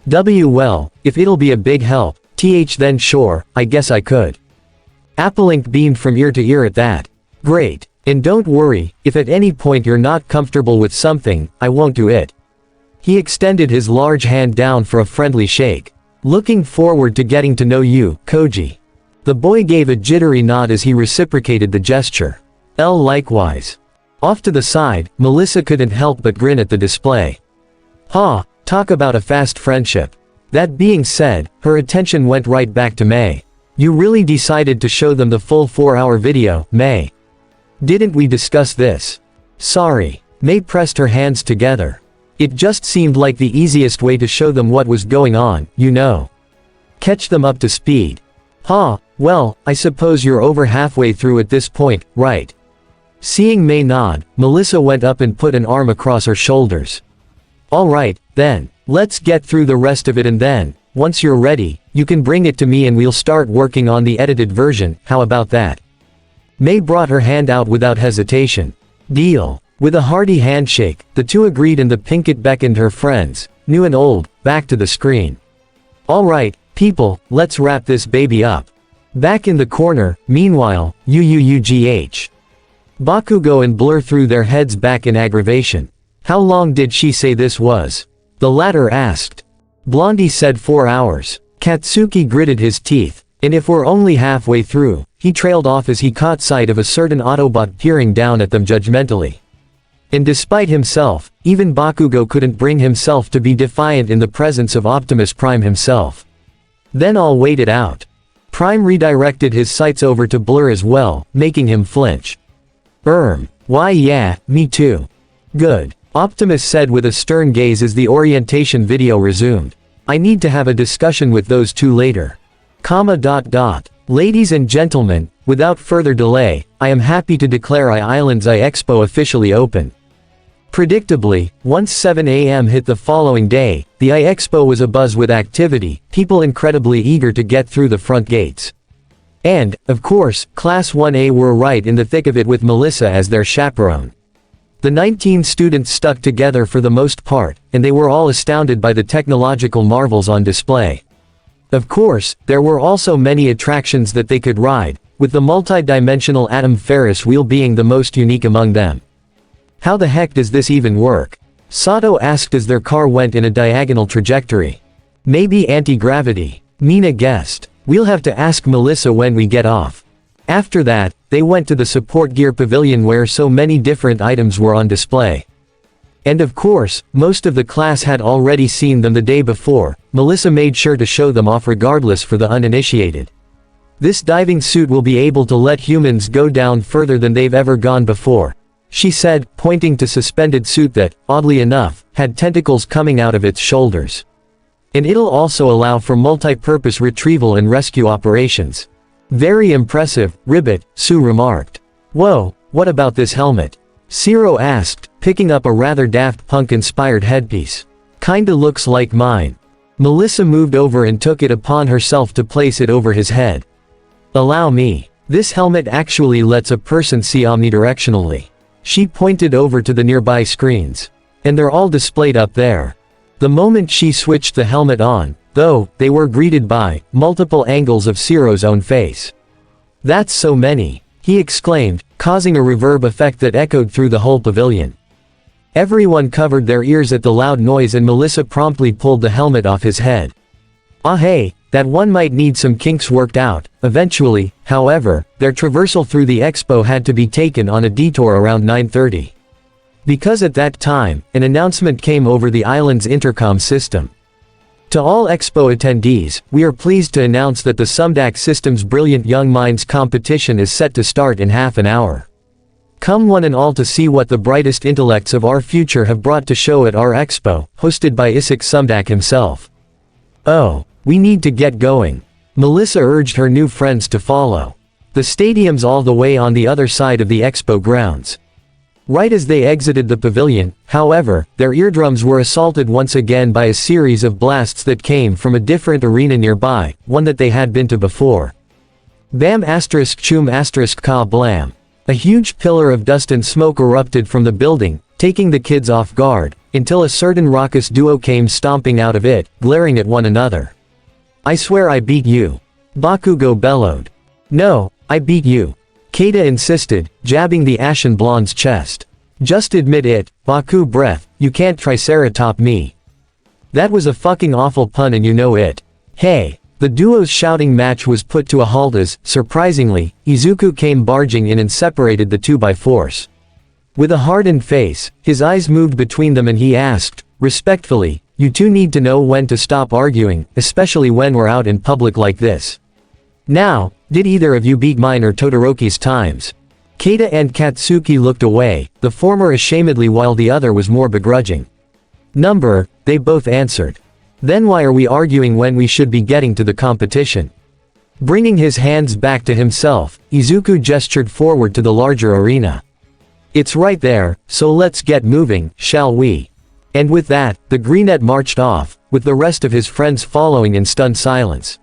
Well, if it'll be a big help, then sure, I guess I could. Applink beamed from ear to ear at that. Great. And don't worry, if at any point you're not comfortable with something, I won't do it. He extended his large hand down for a friendly shake. Looking forward to getting to know you, Koji. The boy gave a jittery nod as he reciprocated the gesture. Likewise. Off to the side, Melissa couldn't help but grin at the display. Talk about a fast friendship. That being said, her attention went right back to May. You really decided to show them the full 4-hour video, May. Didn't we discuss this? Sorry. May pressed her hands together. It just seemed like the easiest way to show them what was going on, you know. Catch them up to speed. Well, I suppose you're over halfway through at this point, right? Seeing May nod, Melissa went up and put an arm across her shoulders. Alright, then, let's get through the rest of it and then, once you're ready, you can bring it to me and we'll start working on the edited version, how about that? May brought her hand out without hesitation. Deal. With a hearty handshake, the two agreed and the Pinkett beckoned her friends, new and old, back to the screen. Alright, people, let's wrap this baby up. Back in the corner, meanwhile, UUUGH. Bakugo and Blur threw their heads back in aggravation. How long did she say this was? The latter asked. Blondie said 4 hours. Katsuki gritted his teeth, and if we're only halfway through, he trailed off as he caught sight of a certain Autobot peering down at them judgmentally. And despite himself, even Bakugo couldn't bring himself to be defiant in the presence of Optimus Prime himself. Then I'll wait it out. Prime redirected his sights over to Blur as well, making him flinch. Why yeah, me too. Good. Optimus said with a stern gaze as the orientation video resumed. I need to have a discussion with those two later. Ladies and gentlemen, without further delay, I am happy to declare Island's Expo officially open. Predictably, once 7 a.m. hit the following day, the Expo was abuzz with activity, people incredibly eager to get through the front gates. And, of course, Class 1A were right in the thick of it with Melissa as their chaperone. The 19 students stuck together for the most part, and they were all astounded by the technological marvels on display. Of course, there were also many attractions that they could ride, with the multi-dimensional Atom Ferris wheel being the most unique among them. How the heck does this even work? Sato asked as their car went in a diagonal trajectory. Maybe anti-gravity. Mina guessed. We'll have to ask Melissa when we get off. After that, they went to the support gear pavilion where so many different items were on display. And of course, most of the class had already seen them the day before. Melissa made sure to show them off regardless for the uninitiated. This diving suit will be able to let humans go down further than they've ever gone before, she said, pointing to suspended suit that, oddly enough, had tentacles coming out of its shoulders. And it'll also allow for multi-purpose retrieval and rescue operations. Very impressive, Ribbit, Sue remarked. Whoa, what about this helmet? Zero asked, picking up a rather Daft Punk-inspired headpiece. Kinda looks like mine. Melissa moved over and took it upon herself to place it over his head. Allow me. This helmet actually lets a person see omnidirectionally. She pointed over to the nearby screens. And they're all displayed up there. The moment she switched the helmet on, though, they were greeted by multiple angles of Ciro's own face. "That's so many," he exclaimed, causing a reverb effect that echoed through the whole pavilion. Everyone covered their ears at the loud noise and Melissa promptly pulled the helmet off his head. "Ah hey, that one might need some kinks worked out." Eventually, however, their traversal through the expo had to be taken on a detour around 9:30. Because at that time, an announcement came over the island's intercom system. To all expo attendees, we are pleased to announce that the Sumdac System's Brilliant Young Minds competition is set to start in half an hour. Come one and all to see what the brightest intellects of our future have brought to show at our expo, hosted by Isaac Sumdac himself. "Oh, we need to get going." Melissa urged her new friends to follow. The stadium's all the way on the other side of the expo grounds. Right as they exited the pavilion, however, their eardrums were assaulted once again by a series of blasts that came from a different arena nearby, one that they had been to before. Bam asterisk choom asterisk ka blam. A huge pillar of dust and smoke erupted from the building, taking the kids off guard, until a certain raucous duo came stomping out of it, glaring at one another. "I swear I beat you," Bakugo bellowed. "No, I beat you," Keita insisted, jabbing the ashen blonde's chest. "Just admit it, Baku breath, you can't triceratop me." "That was a fucking awful pun and you know it." "Hey." The duo's shouting match was put to a halt as, surprisingly, Izuku came barging in and separated the two by force. With a hardened face, his eyes moved between them and he asked, respectfully, "You two need to know when to stop arguing, especially when we're out in public like this. Now, did either of you beat mine or Todoroki's times?" Keita and Katsuki looked away, the former ashamedly while the other was more begrudging. "Number," they both answered. "Then why are we arguing when we should be getting to the competition?" Bringing his hands back to himself, Izuku gestured forward to the larger arena. "It's right there, so let's get moving, shall we?" And with that, the Greenette marched off, with the rest of his friends following in stunned silence.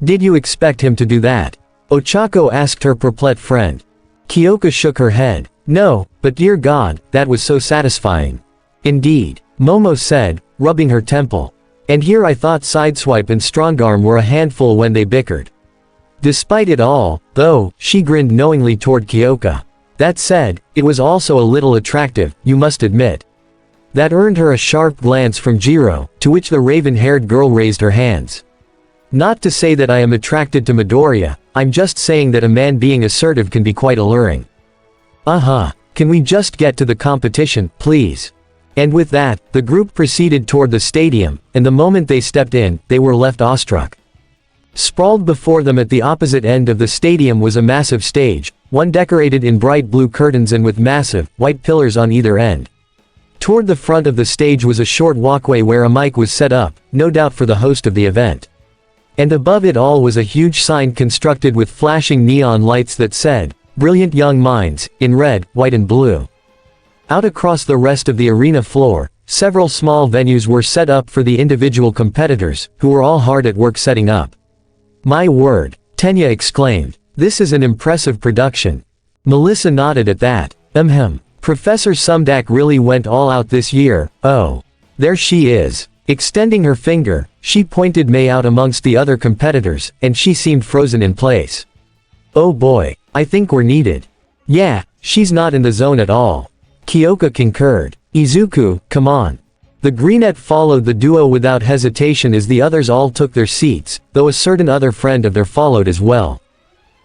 "Did you expect him to do that?" Ochako asked her perplexed friend. Kyoka shook her head. "No, but dear God, that was so satisfying." "Indeed," Momo said, rubbing her temple. "And here I thought Sideswipe and Strongarm were a handful when they bickered." Despite it all, though, she grinned knowingly toward Kyoka. That said, it was also a little attractive, you must admit. That earned her a sharp glance from Jiro, to which the raven-haired girl raised her hands. "Not to say that I am attracted to Midoriya, I'm just saying that a man being assertive can be quite alluring." Can we just get to the competition, please?" And with that, the group proceeded toward the stadium, and the moment they stepped in, they were left awestruck. Sprawled before them at the opposite end of the stadium was a massive stage, one decorated in bright blue curtains and with massive, white pillars on either end. Toward the front of the stage was a short walkway where a mic was set up, no doubt for the host of the event. And above it all was a huge sign constructed with flashing neon lights that said, "Brilliant Young Minds," in red, white and blue. Out across the rest of the arena floor, several small venues were set up for the individual competitors, who were all hard at work setting up. "My word," Tenya exclaimed. "This is an impressive production." Melissa nodded at that. Professor Sumdac really went all out this year." "Oh. There she is." Extending her finger, she pointed May out amongst the other competitors, and she seemed frozen in place. "Oh boy, I think we're needed." "Yeah, she's not in the zone at all." Kyoka concurred. "Izuku, come on." The Greenette followed the duo without hesitation as the others all took their seats, though a certain other friend of theirs followed as well.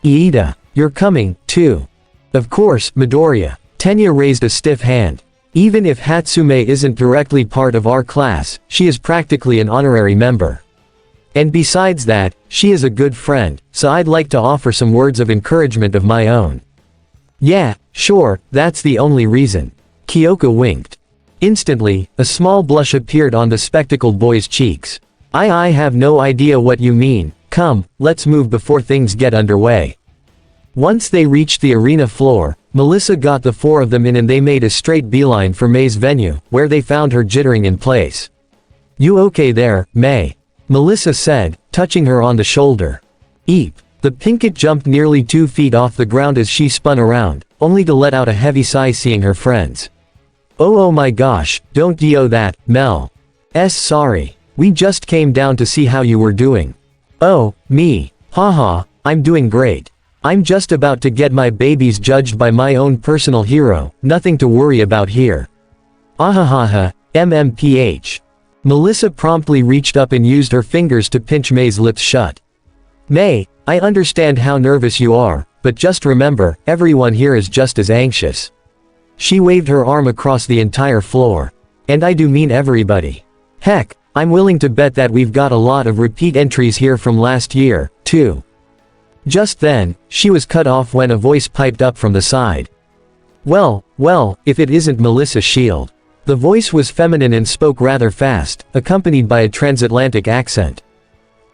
"Iida, you're coming, too." "Of course, Midoriya." Tenya raised a stiff hand. "Even if Hatsume isn't directly part of our class, she is practically an honorary member. And besides that, she is a good friend, so I'd like to offer some words of encouragement of my own." "Yeah, sure, that's the only reason." Kyoka winked. Instantly, a small blush appeared on the spectacled boy's cheeks. I have no idea what you mean. Come, let's move before things get underway." Once they reached the arena floor, Melissa got the four of them in and they made a straight beeline for May's venue, where they found her jittering in place. "You okay there, May?" Melissa said, touching her on the shoulder. "Eep." The Pinkett jumped nearly 2 feet off the ground as she spun around, only to let out a heavy sigh seeing her friends. Oh my gosh, don't do that, Mel. Sorry. We just came down to see how you were doing. Oh, me. Haha, I'm doing great. I'm just about to get my babies judged by my own personal hero, nothing to worry about here. Ahahaha, MMPH. Melissa promptly reached up and used her fingers to pinch May's lips shut. May, I understand how nervous you are, but just remember, everyone here is just as anxious. She waved her arm across the entire floor. And I do mean everybody. Heck, I'm willing to bet that we've got a lot of repeat entries here from last year, too. Just then, she was cut off when a voice piped up from the side. Well, if it isn't Melissa Shield. The voice was feminine and spoke rather fast, accompanied by a transatlantic accent.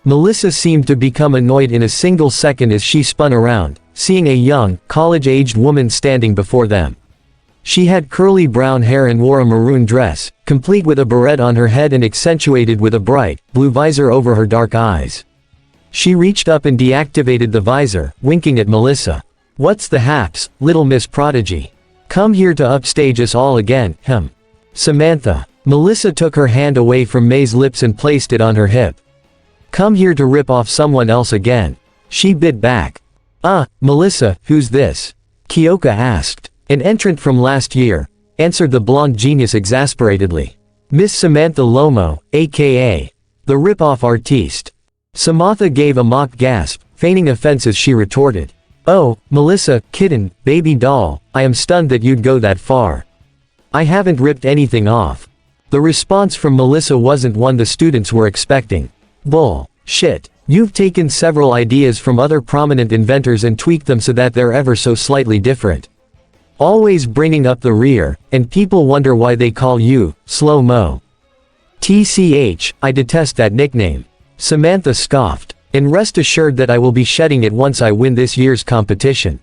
Melissa seemed to become annoyed in a single second as she spun around, seeing a young, college-aged woman standing before them. She had curly brown hair and wore a maroon dress, complete with a beret on her head and accentuated with a bright, blue visor over her dark eyes. She reached up and deactivated the visor, winking at Melissa. What's the haps, little Miss Prodigy? Come here to upstage us all again, Samantha. Melissa took her hand away from May's lips and placed it on her hip. Come here to rip off someone else again. She bit back. Melissa, who's this? Kyoka asked. An entrant from last year, answered the blonde genius exasperatedly. Miss Samantha Lomo, aka the rip-off artiste. Samantha gave a mock gasp, feigning offense as she retorted. Oh, Melissa, kitten, baby doll, I am stunned that you'd go that far. I haven't ripped anything off. The response from Melissa wasn't one the students were expecting. Bull. Shit. You've taken several ideas from other prominent inventors and tweaked them so that they're ever so slightly different. Always bringing up the rear, and people wonder why they call you, Slow-Mo. TCH, I detest that nickname. Samantha scoffed. And rest assured that I will be shedding it once I win this year's competition.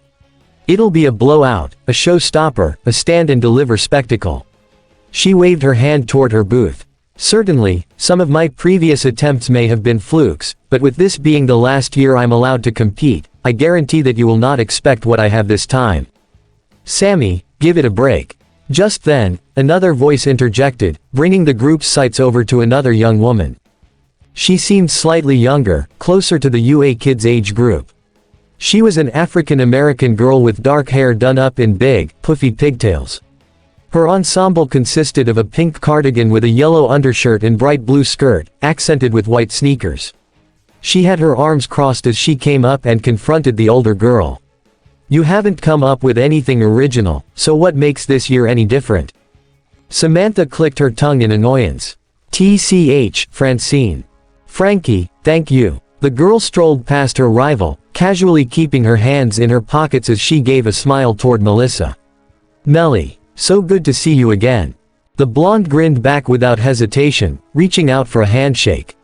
It'll be a blowout, a showstopper, a stand-and-deliver spectacle. She waved her hand toward her booth. Certainly, some of my previous attempts may have been flukes, but with this being the last year I'm allowed to compete, I guarantee that you will not expect what I have this time. Sammy, give it a break. Just then, another voice interjected, bringing the group's sights over to another young woman. She seemed slightly younger, closer to the UA kids age group. She was an African-American girl with dark hair done up in big, puffy pigtails. Her ensemble consisted of a pink cardigan with a yellow undershirt and bright blue skirt, accented with white sneakers. She had her arms crossed as she came up and confronted the older girl. You haven't come up with anything original, so what makes this year any different? Samantha clicked her tongue in annoyance. TCH, Francine. Frankie, thank you. The girl strolled past her rival, casually keeping her hands in her pockets as she gave a smile toward Melissa. Melly, so good to see you again. The blonde grinned back without hesitation, reaching out for a handshake.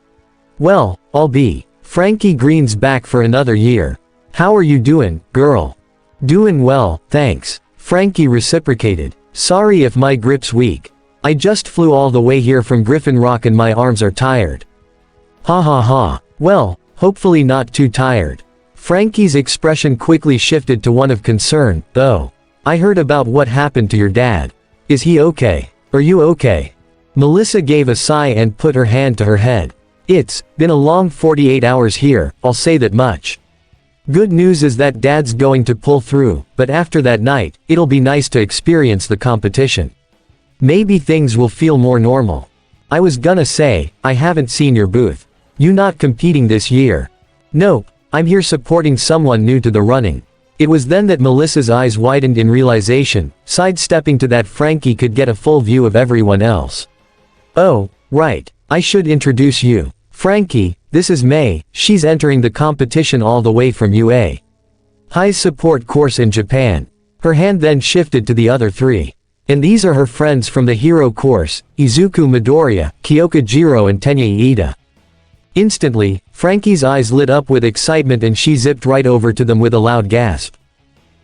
Well, I'll be. Frankie Green's back for another year. How are you doing, girl? Doing well, thanks. Frankie reciprocated. Sorry if my grip's weak. I just flew all the way here from Griffin Rock and my arms are tired. Ha ha ha. Well, hopefully not too tired. Frankie's expression quickly shifted to one of concern, though. I heard about what happened to your dad. Is he okay? Are you okay? Melissa gave a sigh and put her hand to her head. It's been a long 48 hours here, I'll say that much. Good news is that Dad's going to pull through, but after that night, it'll be nice to experience the competition. Maybe things will feel more normal. I was gonna say, I haven't seen your booth. You not competing this year? Nope, I'm here supporting someone new to the running. It was then that Melissa's eyes widened in realization, sidestepping to that Frankie could get a full view of everyone else. Oh, right, I should introduce you. Frankie, this is May, she's entering the competition all the way from UA High's support course in Japan. Her hand then shifted to the other three. And these are her friends from the hero course, Izuku Midoriya, Kyoka Jiro and Tenya Iida. Instantly, Frankie's eyes lit up with excitement and she zipped right over to them with a loud gasp.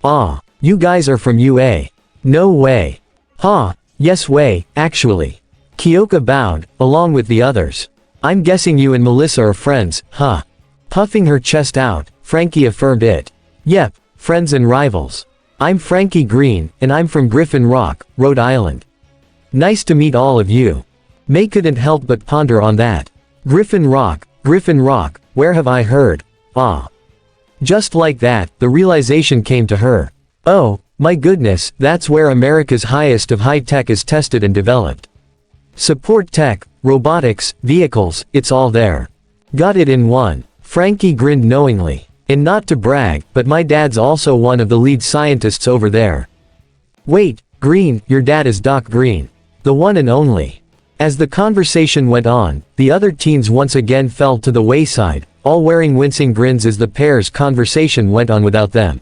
Ah, you guys are from UA. No way. Huh, yes way, actually. Kyoka bowed, along with the others. I'm guessing you and Melissa are friends, huh? Puffing her chest out, Frankie affirmed it. Yep, friends and rivals. I'm Frankie Green, and I'm from Griffin Rock, Rhode Island. Nice to meet all of you. May couldn't help but ponder on that. Griffin Rock, where have I heard? Ah. Just like that, the realization came to her. Oh, my goodness, that's where America's highest of high tech is tested and developed. Support tech, robotics, vehicles, it's all there. Got it in one. Frankie grinned knowingly. And not to brag, but my dad's also one of the lead scientists over there. Wait, Green, your dad is Doc Green. The one and only. As the conversation went on, the other teens once again fell to the wayside, all wearing wincing grins as the pair's conversation went on without them.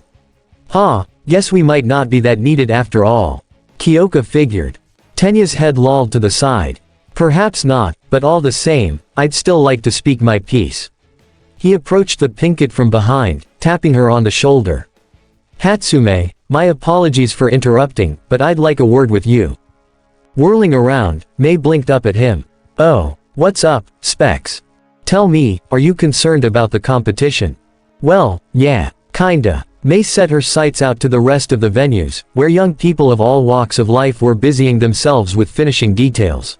Guess we might not be that needed after all. Kyoka figured. Tenya's head lolled to the side. Perhaps not, but all the same, I'd still like to speak my piece. He approached the pinkett from behind, tapping her on the shoulder. Hatsume, my apologies for interrupting, but I'd like a word with you. Whirling around, May blinked up at him. Oh, what's up, Specs? Tell me, are you concerned about the competition? Well, yeah, kinda. May set her sights out to the rest of the venues, where young people of all walks of life were busying themselves with finishing details.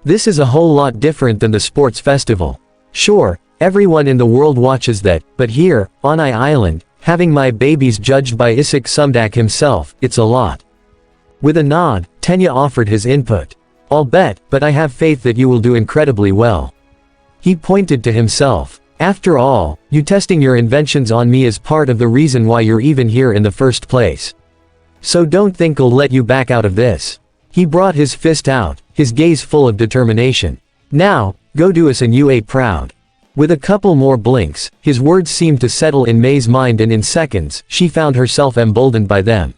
This is a whole lot different than the sports festival. Sure, everyone in the world watches that, but here, on Island, having my babies judged by Isaac Sumdak himself, it's a lot. With a nod, Tenya offered his input. I'll bet, but I have faith that you will do incredibly well. He pointed to himself. After all, you testing your inventions on me is part of the reason why you're even here in the first place. So don't think I'll let you back out of this. He brought his fist out, his gaze full of determination. Now, go do us and UA proud. With a couple more blinks, his words seemed to settle in May's mind, and in seconds, she found herself emboldened by them.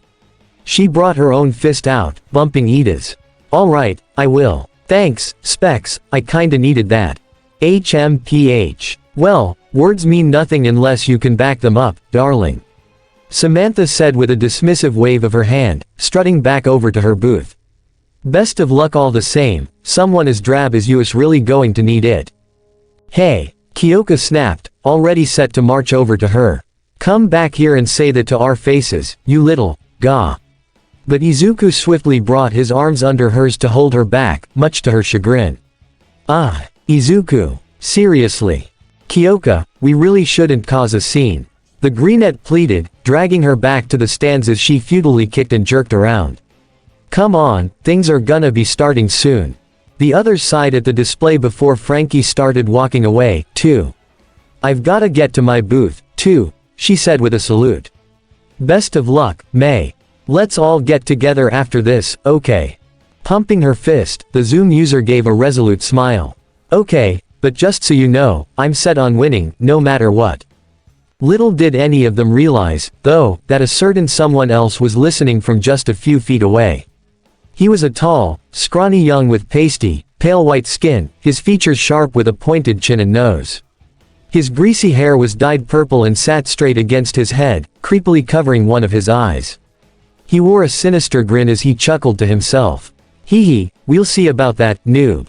She brought her own fist out, bumping Ida's. Alright, I will. Thanks, Specs, I kinda needed that. HMPH. Well, words mean nothing unless you can back them up, darling. Samantha said with a dismissive wave of her hand, strutting back over to her booth. Best of luck all the same, someone as drab as you is really going to need it. Hey, Kyoka snapped, already set to march over to her. Come back here and say that to our faces, you little, gah. But Izuku swiftly brought his arms under hers to hold her back, much to her chagrin. Ah, Izuku, seriously. Kyoka, we really shouldn't cause a scene. The brunette pleaded, dragging her back to the stands as she futilely kicked and jerked around. Come on, things are gonna be starting soon. The others sighed at the display before Frankie started walking away, too. I've gotta get to my booth, too, she said with a salute. Best of luck, May. Let's all get together after this, okay? Pumping her fist, the Zoom user gave a resolute smile. Okay, but just so you know, I'm set on winning, no matter what. Little did any of them realize, though, that a certain someone else was listening from just a few feet away. He was a tall, scrawny young with pasty, pale white skin, his features sharp with a pointed chin and nose. His greasy hair was dyed purple and sat straight against his head, creepily covering one of his eyes. He wore a sinister grin as he chuckled to himself. Hee hee, we'll see about that, noob.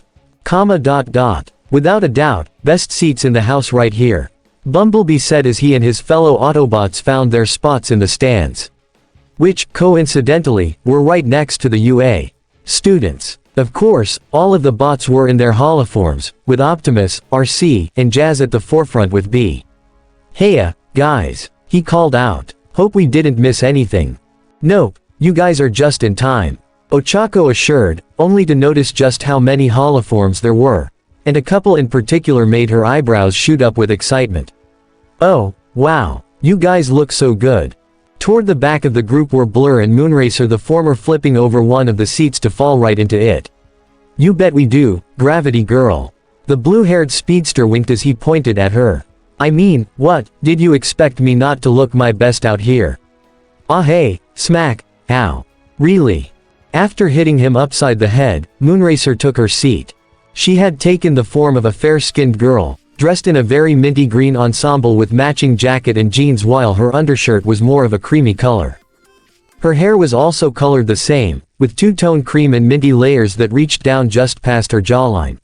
Without a doubt, best seats in the house right here. Bumblebee said as he and his fellow Autobots found their spots in the stands. Which, coincidentally, were right next to the UA students. Of course, all of the bots were in their holoforms, with Optimus, RC, and Jazz at the forefront with B. Heya, guys, he called out. Hope we didn't miss anything. Nope, you guys are just in time. Ochako assured, only to notice just how many holoforms there were. And a couple in particular made her eyebrows shoot up with excitement. Oh, wow, you guys look so good. Toward the back of the group were Blur and Moonracer, the former flipping over one of the seats to fall right into it. You bet we do, Gravity Girl. The blue-haired speedster winked as he pointed at her. I mean, what, did you expect me not to look my best out here? Ah hey, smack, ow. Really? After hitting him upside the head, Moonracer took her seat. She had taken the form of a fair-skinned girl, dressed in a very minty green ensemble with matching jacket and jeans, while her undershirt was more of a creamy color. Her hair was also colored the same, with two-tone cream and minty layers that reached down just past her jawline.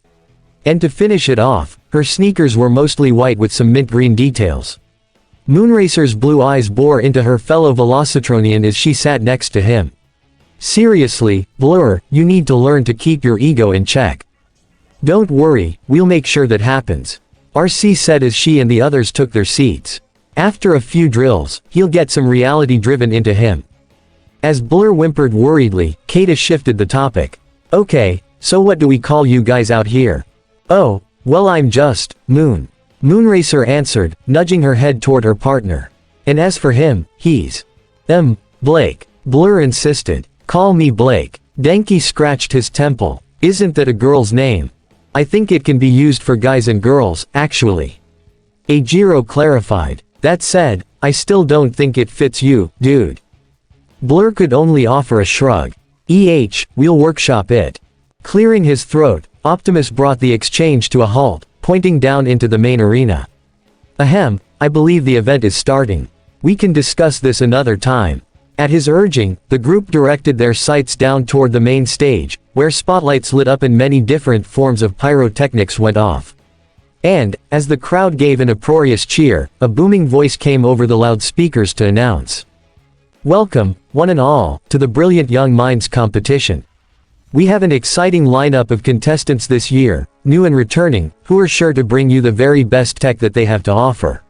And to finish it off, her sneakers were mostly white with some mint green details. Moonracer's blue eyes bore into her fellow Velocitronian as she sat next to him. Seriously, Blur, you need to learn to keep your ego in check. Don't worry, we'll make sure that happens. RC said as she and the others took their seats. After a few drills, he'll get some reality driven into him. As Blur whimpered worriedly, Kata shifted the topic. Okay, so what do we call you guys out here? Oh, well I'm just, Moon. Moonracer answered, nudging her head toward her partner. And as for him, he's Blake. Blur insisted. Call me Blake. Denki scratched his temple. Isn't that a girl's name? I think it can be used for guys and girls, actually. Ajiro clarified. That said, I still don't think it fits you, dude. Blur could only offer a shrug. We'll workshop it. Clearing his throat, Optimus brought the exchange to a halt, pointing down into the main arena. Ahem, I believe the event is starting. We can discuss this another time. At his urging, the group directed their sights down toward the main stage, where spotlights lit up and many different forms of pyrotechnics went off. And, as the crowd gave an uproarious cheer, a booming voice came over the loudspeakers to announce. Welcome, one and all, to the Brilliant Young Minds competition. We have an exciting lineup of contestants this year, new and returning, who are sure to bring you the very best tech that they have to offer.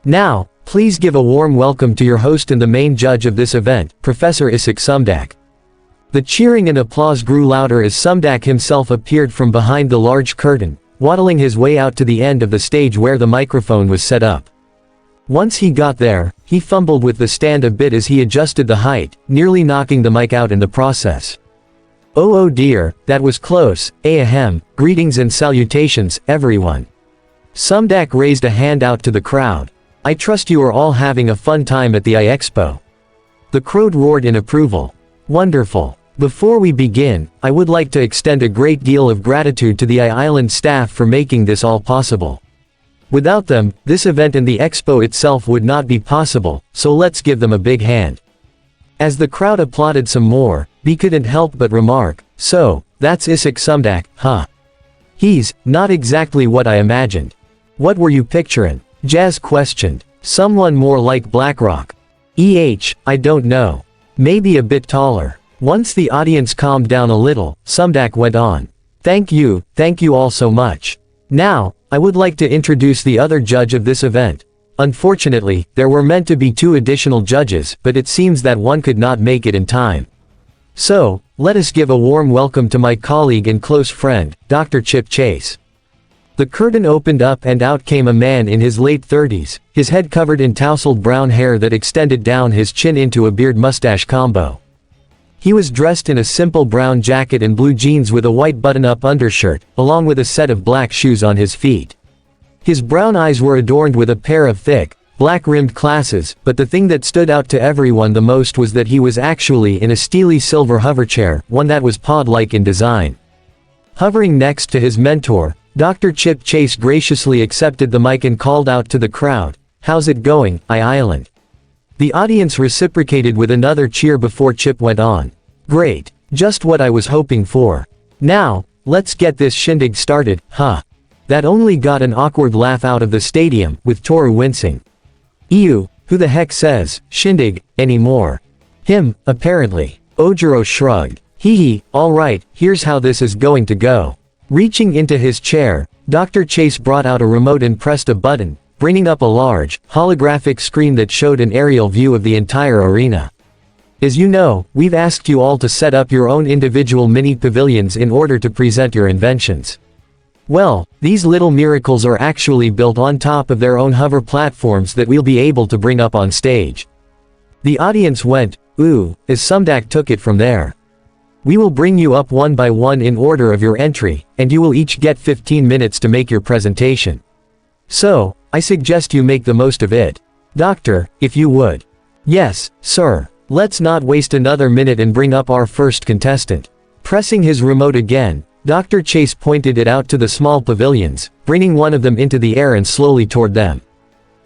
Now, please give a warm welcome to your host and the main judge of this event, Professor Isaac Sumdak. The cheering and applause grew louder as Sumdak himself appeared from behind the large curtain, waddling his way out to the end of the stage where the microphone was set up. Once he got there, he fumbled with the stand a bit as he adjusted the height, nearly knocking the mic out in the process. Oh dear, that was close. Ahem, greetings and salutations, everyone. Sumdak raised a hand out to the crowd. I trust you are all having a fun time at the iExpo. The crowd roared in approval. Wonderful. Before we begin, I would like to extend a great deal of gratitude to the iIsland staff for making this all possible. Without them, this event and the expo itself would not be possible, so let's give them a big hand. As the crowd applauded some more, B couldn't help but remark, so, that's Isaac Sumdak, huh? He's not exactly what I imagined. What were you picturing? Jazz questioned. Someone more like BlackRock. I don't know. Maybe a bit taller. Once the audience calmed down a little, Sumdak went on. Thank you all so much. Now, I would like to introduce the other judge of this event. Unfortunately, there were meant to be 2 additional judges, but it seems that one could not make it in time. So, let us give a warm welcome to my colleague and close friend, Dr. Chip Chase. The curtain opened up and out came a man in his late 30s, his head covered in tousled brown hair that extended down his chin into a beard-mustache combo. He was dressed in a simple brown jacket and blue jeans with a white button-up undershirt, along with a set of black shoes on his feet. His brown eyes were adorned with a pair of thick, black-rimmed glasses, but the thing that stood out to everyone the most was that he was actually in a steely silver hoverchair, one that was pod-like in design. Hovering next to his mentor, Dr. Chip Chase graciously accepted the mic and called out to the crowd, "How's it going, iIsland?" The audience reciprocated with another cheer before Chip went on. Great. Just what I was hoping for. Now, let's get this shindig started, huh? That only got an awkward laugh out of the stadium, with Toru wincing. Ew, who the heck says, shindig, anymore? Him, apparently. Ojiro shrugged. Hee, alright, here's how this is going to go. Reaching into his chair, Dr. Chase brought out a remote and pressed a button, bringing up a large, holographic screen that showed an aerial view of the entire arena. As you know, we've asked you all to set up your own individual mini pavilions in order to present your inventions. Well, these little miracles are actually built on top of their own hover platforms that we'll be able to bring up on stage. The audience went, ooh, as Sumdak took it from there. We will bring you up one by one in order of your entry, and you will each get 15 minutes to make your presentation. So, I suggest you make the most of it. Doctor, if you would. Yes, sir. Let's not waste another minute and bring up our first contestant. Pressing his remote again, Dr. Chase pointed it out to the small pavilions, bringing one of them into the air and slowly toward them.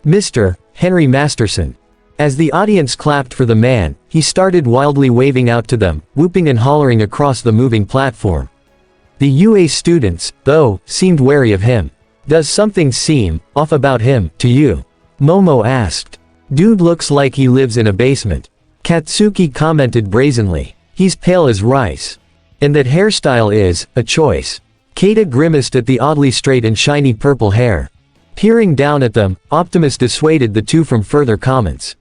Mr. Henry Masterson. As the audience clapped for the man, he started wildly waving out to them, whooping and hollering across the moving platform. The UA students, though, seemed wary of him. Does something seem off about him, to you? Momo asked. Dude looks like he lives in a basement. Katsuki commented brazenly. He's pale as rice. And that hairstyle is a choice. Keita grimaced at the oddly straight and shiny purple hair. Peering down at them, Optimus dissuaded the two from further comments.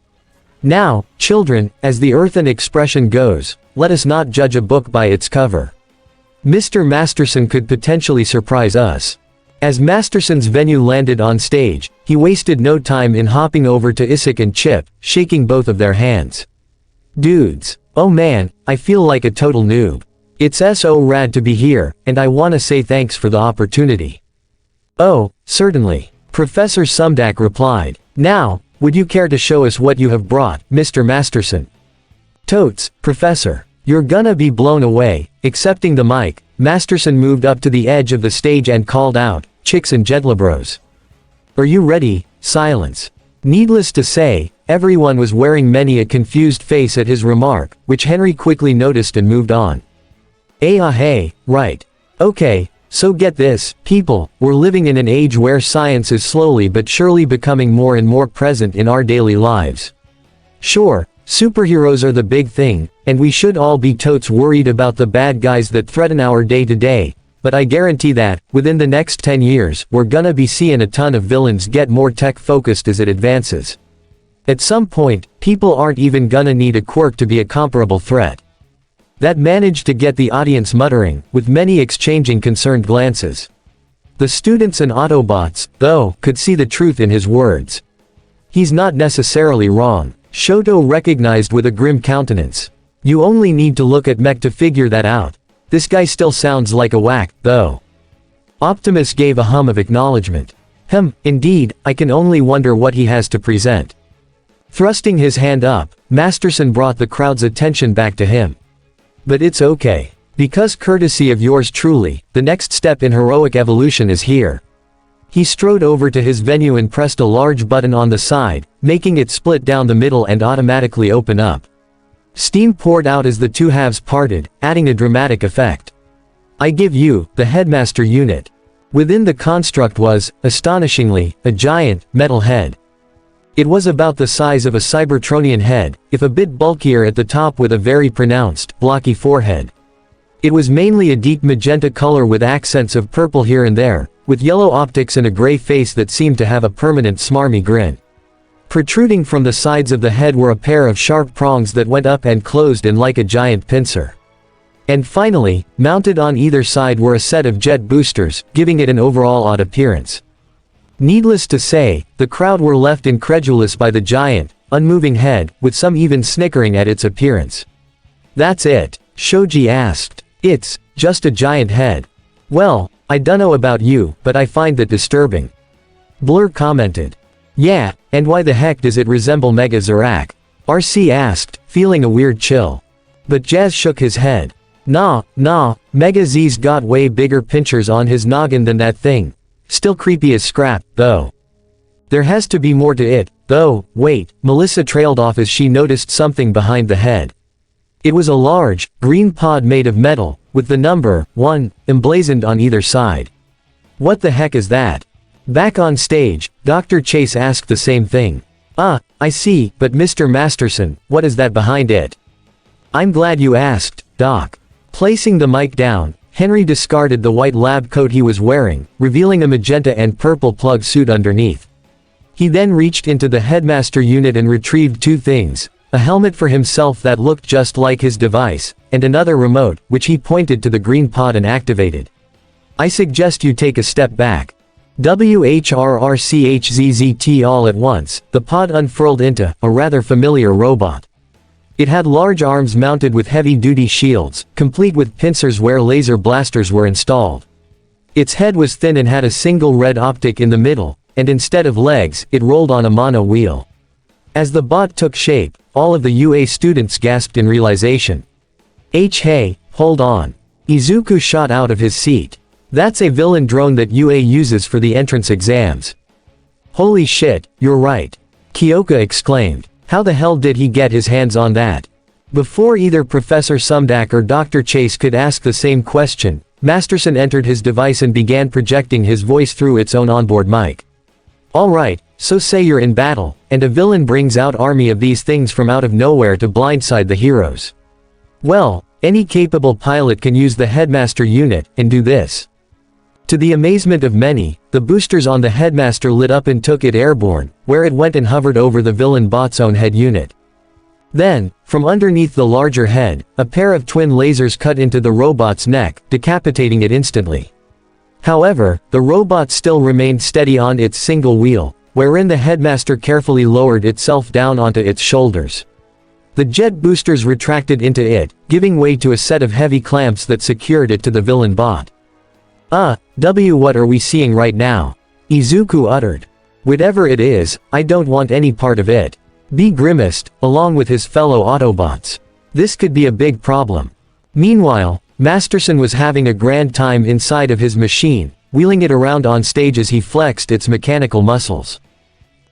Now, children, as the earthen expression goes, let us not judge a book by its cover. Mr. Masterson could potentially surprise us. As Masterson's venue landed on stage, he wasted no time in hopping over to Isaac and Chip, shaking both of their hands. Dudes, oh man, I feel like a total noob. It's so rad to be here, and I wanna say thanks for the opportunity. Oh, certainly. Professor Sumdak replied. Now, would you care to show us what you have brought, Mr. Masterson? Totes, Professor. You're gonna be blown away. Accepting the mic, Masterson moved up to the edge of the stage and called out, Chicks and Gentlebros. Are you ready? Silence. Needless to say, everyone was wearing many a confused face at his remark, which Henry quickly noticed and moved on. Hey, right. Okay, so get this, people, we're living in an age where science is slowly but surely becoming more and more present in our daily lives. Sure, superheroes are the big thing, and we should all be totes worried about the bad guys that threaten our day-to-day, but I guarantee that, within the next 10 years, we're gonna be seeing a ton of villains get more tech-focused as it advances. At some point, people aren't even gonna need a quirk to be a comparable threat. That managed to get the audience muttering, with many exchanging concerned glances. The students and Autobots, though, could see the truth in his words. He's not necessarily wrong, Shoto recognized with a grim countenance. You only need to look at Mech to figure that out. This guy still sounds like a whack, though. Optimus gave a hum of acknowledgement. Indeed, I can only wonder what he has to present. Thrusting his hand up, Masterson brought the crowd's attention back to him. But it's okay. Because courtesy of yours truly, the next step in heroic evolution is here. He strode over to his venue and pressed a large button on the side, making it split down the middle and automatically open up. Steam poured out as the two halves parted, adding a dramatic effect. I give you, the headmaster unit. Within the construct was, astonishingly, a giant, metal head. It was about the size of a Cybertronian head, if a bit bulkier at the top with a very pronounced, blocky forehead. It was mainly a deep magenta color with accents of purple here and there, with yellow optics and a gray face that seemed to have a permanent smarmy grin. Protruding from the sides of the head were a pair of sharp prongs that went up and closed in like a giant pincer. And finally, mounted on either side were a set of jet boosters, giving it an overall odd appearance. Needless to say, the crowd were left incredulous by the giant, unmoving head, with some even snickering at its appearance. That's it? Shoji asked. It's just a giant head. Well, I dunno about you, but I find that disturbing. Blur commented. Yeah, and why the heck does it resemble Mega Zarak? RC asked, feeling a weird chill. But Jazz shook his head. Nah, Mega Z's got way bigger pinchers on his noggin than that thing. Still creepy as scrap, though. There has to be more to it, though. Wait, Melissa trailed off as she noticed something behind the head. It was a large, green pod made of metal, with the number 1 emblazoned on either side. What the heck is that? Back on stage, Dr. Chase asked the same thing. I see, but Mr. Masterson, what is that behind it? I'm glad you asked, Doc. Placing the mic down, Henry discarded the white lab coat he was wearing, revealing a magenta and purple plug suit underneath. He then reached into the headmaster unit and retrieved two things, a helmet for himself that looked just like his device, and another remote, which he pointed to the green pod and activated. I suggest you take a step back. WHRRCHZZT all at once, the pod unfurled into a rather familiar robot. It had large arms mounted with heavy-duty shields, complete with pincers where laser blasters were installed. Its head was thin and had a single red optic in the middle, and instead of legs, it rolled on a mono wheel. As the bot took shape, all of the UA students gasped in realization. Hey, hold on. Izuku shot out of his seat. That's a villain drone that UA uses for the entrance exams. Holy shit, you're right. Kyoka exclaimed. How the hell did he get his hands on that? Before either Professor Sumdak or Dr. Chase could ask the same question, Masterson entered his device and began projecting his voice through its own onboard mic. Alright, So say you're in battle, and a villain brings out army of these things from out of nowhere to blindside the heroes. Well, any capable pilot can use the headmaster unit, and do this. To the amazement of many, the boosters on the headmaster lit up and took it airborne, where it went and hovered over the villain bot's own head unit. Then, from underneath the larger head, a pair of twin lasers cut into the robot's neck, decapitating it instantly. However, the robot still remained steady on its single wheel, wherein the headmaster carefully lowered itself down onto its shoulders. The jet boosters retracted into it, giving way to a set of heavy clamps that secured it to the villain bot. What are we seeing right now? Izuku uttered. Whatever it is, I don't want any part of it. B grimaced, along with his fellow Autobots. This could be a big problem. Meanwhile, Masterson was having a grand time inside of his machine, wheeling it around on stage as he flexed its mechanical muscles.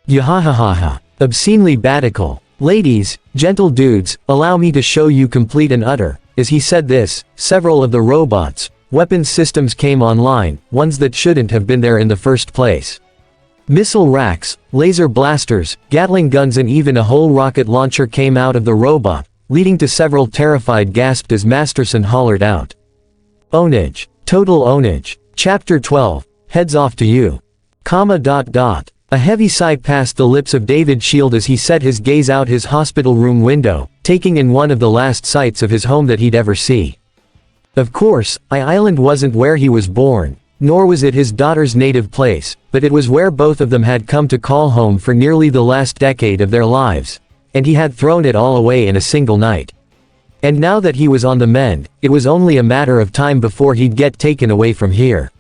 Yahahaha. Obscenely batical. Ladies, gentle dudes, allow me to show you complete and utter. As he said this, several of the robots' weapons systems came online, ones that shouldn't have been there in the first place. Missile racks, laser blasters, Gatling guns and even a whole rocket launcher came out of the robot, leading to several terrified gasps as Masterson hollered out. Ownage. Total ownage. Chapter 12. Heads off to you. A heavy sigh passed the lips of David Shield as he set his gaze out his hospital room window, taking in one of the last sights of his home that he'd ever see. Of course, Island wasn't where he was born, nor was it his daughter's native place, but it was where both of them had come to call home for nearly the last decade of their lives, and he had thrown it all away in a single night. And now that he was on the mend, it was only a matter of time before he'd get taken away from here.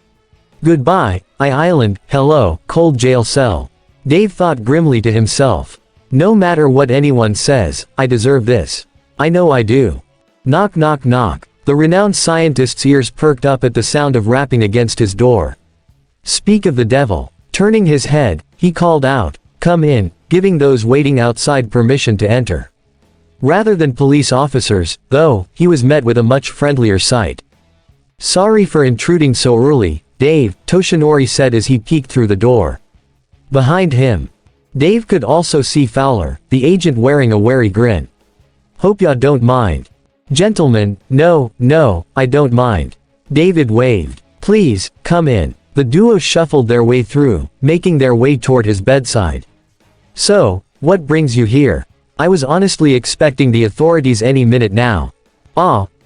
Goodbye, Island, hello, cold jail cell. Dave thought grimly to himself. No matter what anyone says, I deserve this. I know I do. Knock knock knock. The renowned scientist's ears perked up at the sound of rapping against his door. Speak of the devil. Turning his head, he called out, "Come in," giving those waiting outside permission to enter. Rather than police officers, though, he was met with a much friendlier sight. "Sorry for intruding so early, Dave," Toshinori said as he peeked through the door. Behind him, Dave could also see Fowler, the agent, wearing a wary grin. "Hope ya don't mind." "Gentlemen, no, I don't mind." David waved. "Please, come in." The duo shuffled their way through, making their way toward his bedside. "So, what brings you here?" "I was honestly expecting the authorities any minute now."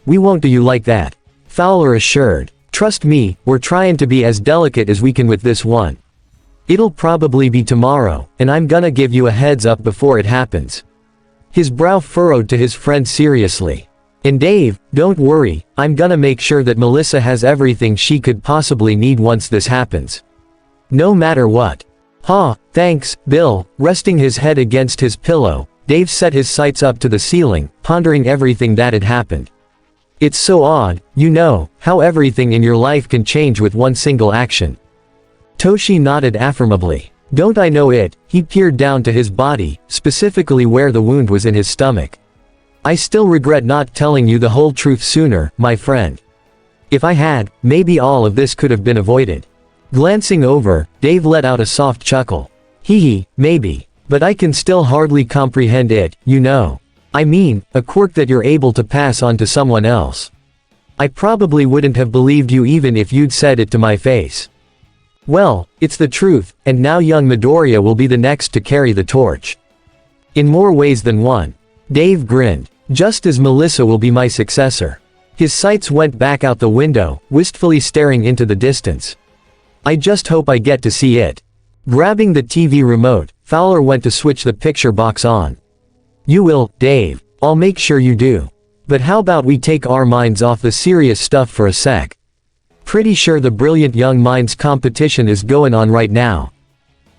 We won't do you like that," Fowler assured. "Trust me, we're trying to be as delicate as we can with this one. It'll probably be tomorrow, and I'm gonna give you a heads up before it happens." His brow furrowed to his friend seriously. "And Dave, don't worry, I'm gonna make sure that Melissa has everything she could possibly need once this happens. No matter what." Thanks, Bill." Resting his head against his pillow, Dave set his sights up to the ceiling, pondering everything that had happened. It's so odd, how everything in your life can change with one single action. Toshi nodded affirmably. "Don't I know it?" He peered down to his body, specifically where the wound was in his stomach. "I still regret not telling you the whole truth sooner, my friend. If I had, maybe all of this could have been avoided." Glancing over, Dave let out a soft chuckle. Maybe. But I can still hardly comprehend it, I mean, a quirk that you're able to pass on to someone else. I probably wouldn't have believed you even if you'd said it to my face. Well, it's the truth, and now young Midoriya will be the next to carry the torch. In more ways than one. Dave grinned. Just as Melissa will be my successor. His sights went back out the window, wistfully staring into the distance. I just hope I get to see it. Grabbing the TV remote, Fowler went to switch the picture box on. You will, Dave. I'll make sure you do. But how about we take our minds off the serious stuff for a sec? Pretty sure the Brilliant Young Minds competition is going on right now.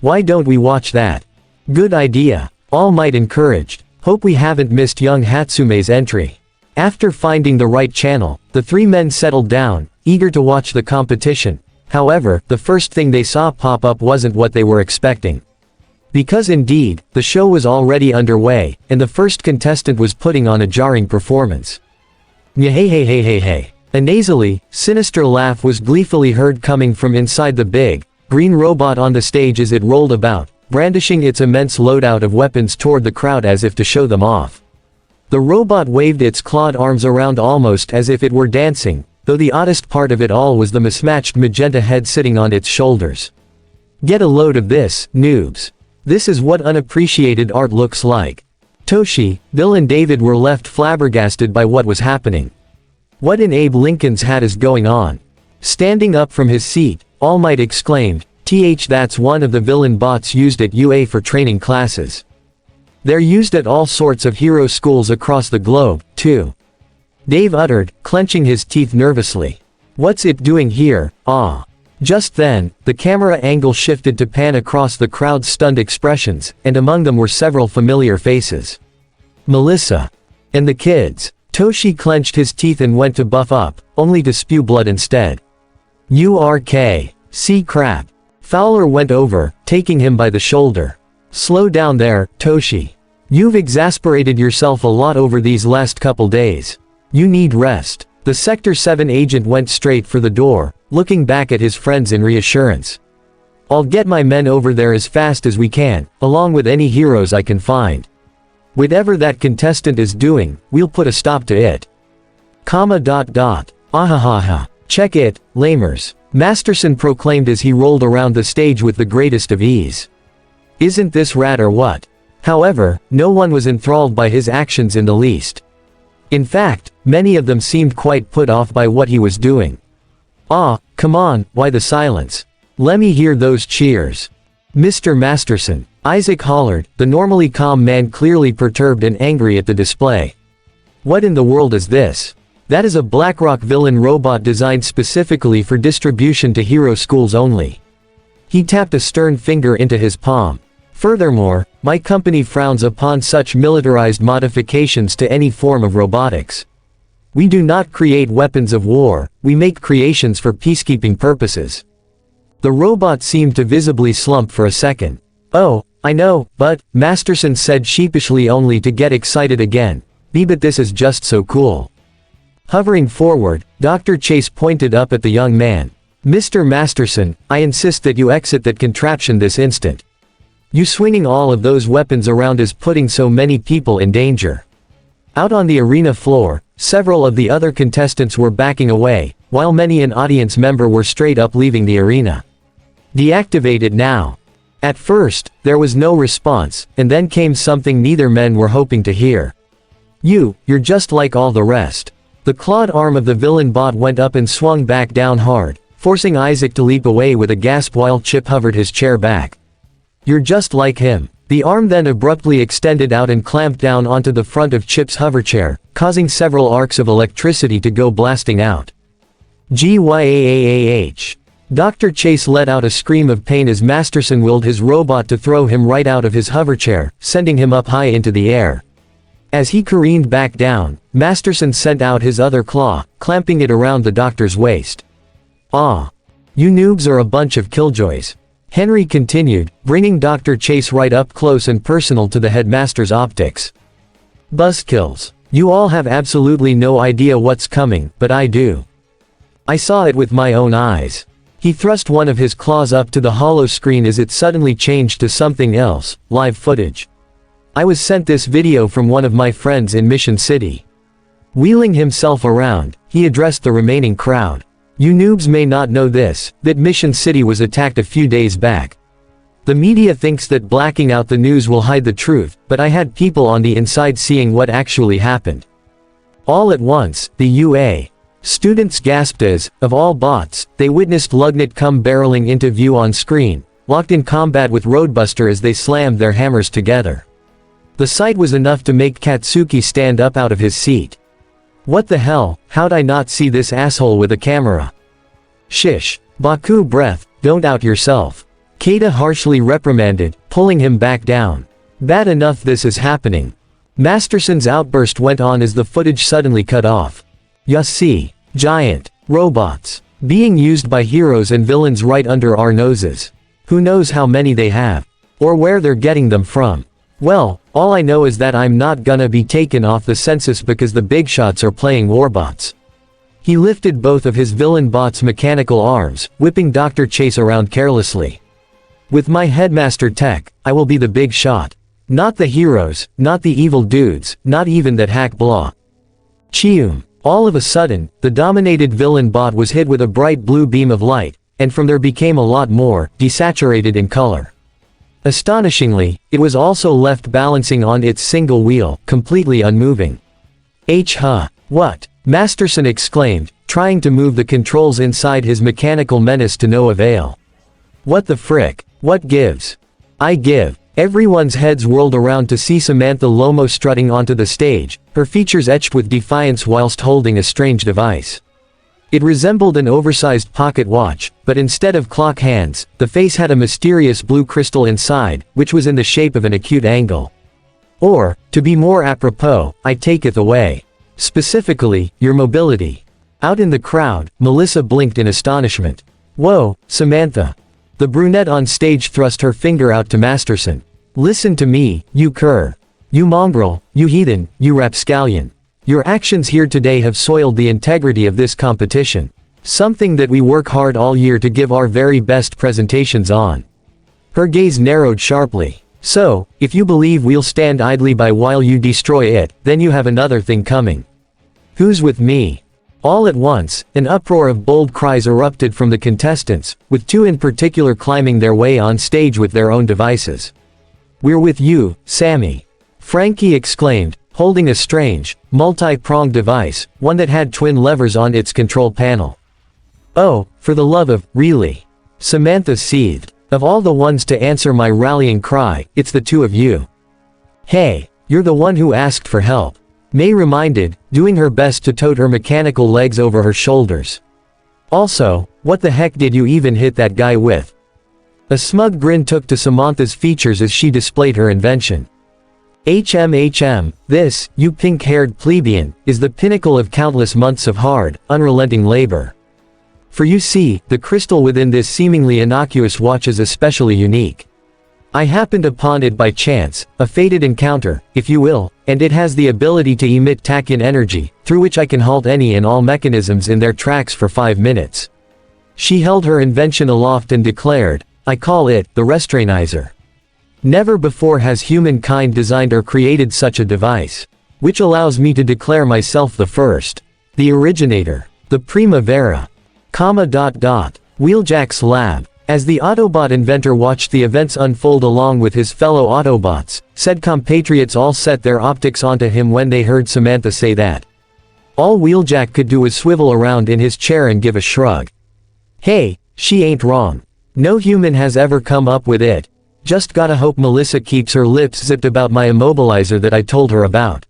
Why don't we watch that? Good idea. All Might encouraged. Hope we haven't missed young Hatsume's entry. After finding the right channel, the three men settled down, eager to watch the competition. However, the first thing they saw pop up wasn't what they were expecting. Because indeed, the show was already underway, and the first contestant was putting on a jarring performance. Nyeheheheheheh. A nasally, sinister laugh was gleefully heard coming from inside the big, green robot on the stage as it rolled about, brandishing its immense loadout of weapons toward the crowd as if to show them off. The robot waved its clawed arms around almost as if it were dancing, though the oddest part of it all was the mismatched magenta head sitting on its shoulders. Get a load of this, noobs. This is what unappreciated art looks like. Toshi, Bill and David were left flabbergasted by what was happening. What in Abe Lincoln's hat is going on? Standing up from his seat, All Might exclaimed, that's one of the villain bots used at UA for training classes. They're used at all sorts of hero schools across the globe, too. Dave uttered, clenching his teeth nervously. What's it doing here, ah? Just then, the camera angle shifted to pan across the crowd's stunned expressions, and among them were several familiar faces. Melissa. And the kids. Toshi clenched his teeth and went to buff up, only to spew blood instead. See crap. Fowler went over, taking him by the shoulder. Slow down there, Toshi. You've exasperated yourself a lot over these last couple days. You need rest. The Sector 7 agent went straight for the door, looking back at his friends in reassurance. I'll get my men over there as fast as we can, along with any heroes I can find. Whatever that contestant is doing, we'll put a stop to it. Ahahaha. Check it, lamers. Masterson proclaimed as he rolled around the stage with the greatest of ease. Isn't this rad or what? However, no one was enthralled by his actions in the least. In fact, many of them seemed quite put off by what he was doing. Come on, why the silence? Let me hear those cheers. Mr. Masterson, Isaac hollered, the normally calm man clearly perturbed and angry at the display. What in the world is this? That is a BlackRock villain robot designed specifically for distribution to hero schools only. He tapped a stern finger into his palm. Furthermore, my company frowns upon such militarized modifications to any form of robotics. We do not create weapons of war, we make creations for peacekeeping purposes. The robot seemed to visibly slump for a second. Oh, I know, but, Masterson said sheepishly only to get excited again. But this is just so cool. Hovering forward, Dr. Chase pointed up at the young man. Mr. Masterson, I insist that you exit that contraption this instant. You swinging all of those weapons around is putting so many people in danger. Out on the arena floor, several of the other contestants were backing away, while many an audience member were straight up leaving the arena. Deactivate it now. At first, there was no response, and then came something neither men were hoping to hear. You're just like all the rest. The clawed arm of the villain bot went up and swung back down hard, forcing Isaac to leap away with a gasp while Chip hovered his chair back. You're just like him. The arm then abruptly extended out and clamped down onto the front of Chip's hoverchair, causing several arcs of electricity to go blasting out. Gyaah. Dr. Chase let out a scream of pain as Masterson willed his robot to throw him right out of his hoverchair, sending him up high into the air. As he careened back down, Masterson sent out his other claw, clamping it around the doctor's waist. You noobs are a bunch of killjoys. Henry continued, bringing Dr. Chase right up close and personal to the headmaster's optics. Buzzkills. You all have absolutely no idea what's coming, but I do. I saw it with my own eyes. He thrust one of his claws up to the hollow screen as it suddenly changed to something else, live footage. I was sent this video from one of my friends in Mission City. Wheeling himself around, he addressed the remaining crowd. You noobs may not know this, that Mission City was attacked a few days back. The media thinks that blacking out the news will hide the truth, but I had people on the inside seeing what actually happened. All at once, the UA students gasped as, of all bots, they witnessed Lugnut come barreling into view on screen, locked in combat with Roadbuster as they slammed their hammers together. The sight was enough to make Katsuki stand up out of his seat. What the hell, how'd I not see this asshole with a camera? Shish. Baku breath, don't out yourself. Keita harshly reprimanded, pulling him back down. Bad enough this is happening. Masterson's outburst went on as the footage suddenly cut off. Ya see. Giant robots. Being used by heroes and villains right under our noses. Who knows how many they have? Or where they're getting them from? Well, all I know is that I'm not gonna be taken off the census because the big shots are playing warbots. He lifted both of his villain bot's mechanical arms, whipping Dr. Chase around carelessly. With my headmaster tech, I will be the big shot. Not the heroes, not the evil dudes, not even that hack blah. Chium. All of a sudden, the dominated villain bot was hit with a bright blue beam of light, and from there became a lot more, desaturated in color. Astonishingly, it was also left balancing on its single wheel, completely unmoving. Huh. What? Masterson exclaimed, trying to move the controls inside his mechanical menace to no avail. What the frick? What gives? I give. Everyone's heads whirled around to see Samantha Lomo strutting onto the stage, her features etched with defiance whilst holding a strange device. It resembled an oversized pocket watch, but instead of clock hands, the face had a mysterious blue crystal inside, which was in the shape of an acute angle. Or, to be more apropos, I taketh away. Specifically, your mobility. Out in the crowd, Melissa blinked in astonishment. Whoa, Samantha. The brunette on stage thrust her finger out to Masterson. Listen to me, you cur. You mongrel, you heathen, you rapscallion. Your actions here today have soiled the integrity of this competition. Something that we work hard all year to give our very best presentations on. Her gaze narrowed sharply. So, if you believe we'll stand idly by while you destroy it, then you have another thing coming. Who's with me? All at once, an uproar of bold cries erupted from the contestants, with two in particular climbing their way on stage with their own devices. We're with you, Sammy. Frankie exclaimed, holding a strange, multi-pronged device, one that had twin levers on its control panel. Oh, for the love of, really? Samantha seethed. Of all the ones to answer my rallying cry, it's the two of you. Hey, you're the one who asked for help. May reminded, doing her best to tote her mechanical legs over her shoulders. Also, what the heck did you even hit that guy with? A smug grin took to Samantha's features as she displayed her invention. This, you pink-haired plebeian, is the pinnacle of countless months of hard, unrelenting labor. For you see, the crystal within this seemingly innocuous watch is especially unique. I happened upon it by chance, a fated encounter, if you will, and it has the ability to emit tachyon energy, through which I can halt any and all mechanisms in their tracks for 5 minutes. She held her invention aloft and declared, I call it, the Restrainizer. Never before has humankind designed or created such a device. Which allows me to declare myself the first. The originator. The Primavera. Wheeljack's lab. As the Autobot inventor watched the events unfold along with his fellow Autobots, said compatriots all set their optics onto him when they heard Samantha say that. All Wheeljack could do was swivel around in his chair and give a shrug. Hey, she ain't wrong. No human has ever come up with it. Just gotta hope Melissa keeps her lips zipped about my immobilizer that I told her about.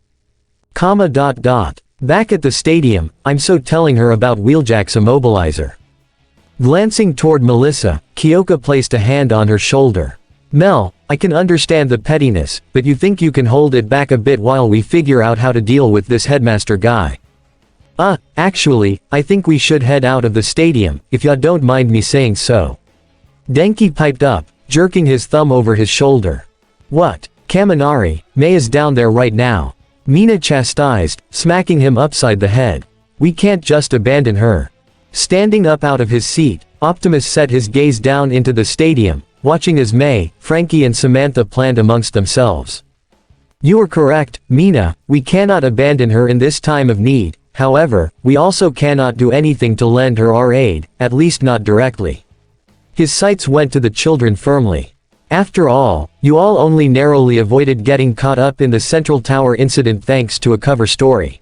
Back at the stadium, I'm so telling her about Wheeljack's immobilizer. Glancing toward Melissa, Kyoka placed a hand on her shoulder. Mel, I can understand the pettiness, but you think you can hold it back a bit while we figure out how to deal with this headmaster guy? Actually, I think we should head out of the stadium, if ya don't mind me saying so. Denki piped up, jerking his thumb over his shoulder. What? Kaminari, May is down there right now. Mina chastised, smacking him upside the head. We can't just abandon her. Standing up out of his seat, Optimus set his gaze down into the stadium, watching as May, Frankie and Samantha planned amongst themselves. You are correct, Mina, we cannot abandon her in this time of need, however, we also cannot do anything to lend her our aid, at least not directly. His sights went to the children firmly. After all, you all only narrowly avoided getting caught up in the Central Tower incident thanks to a cover story.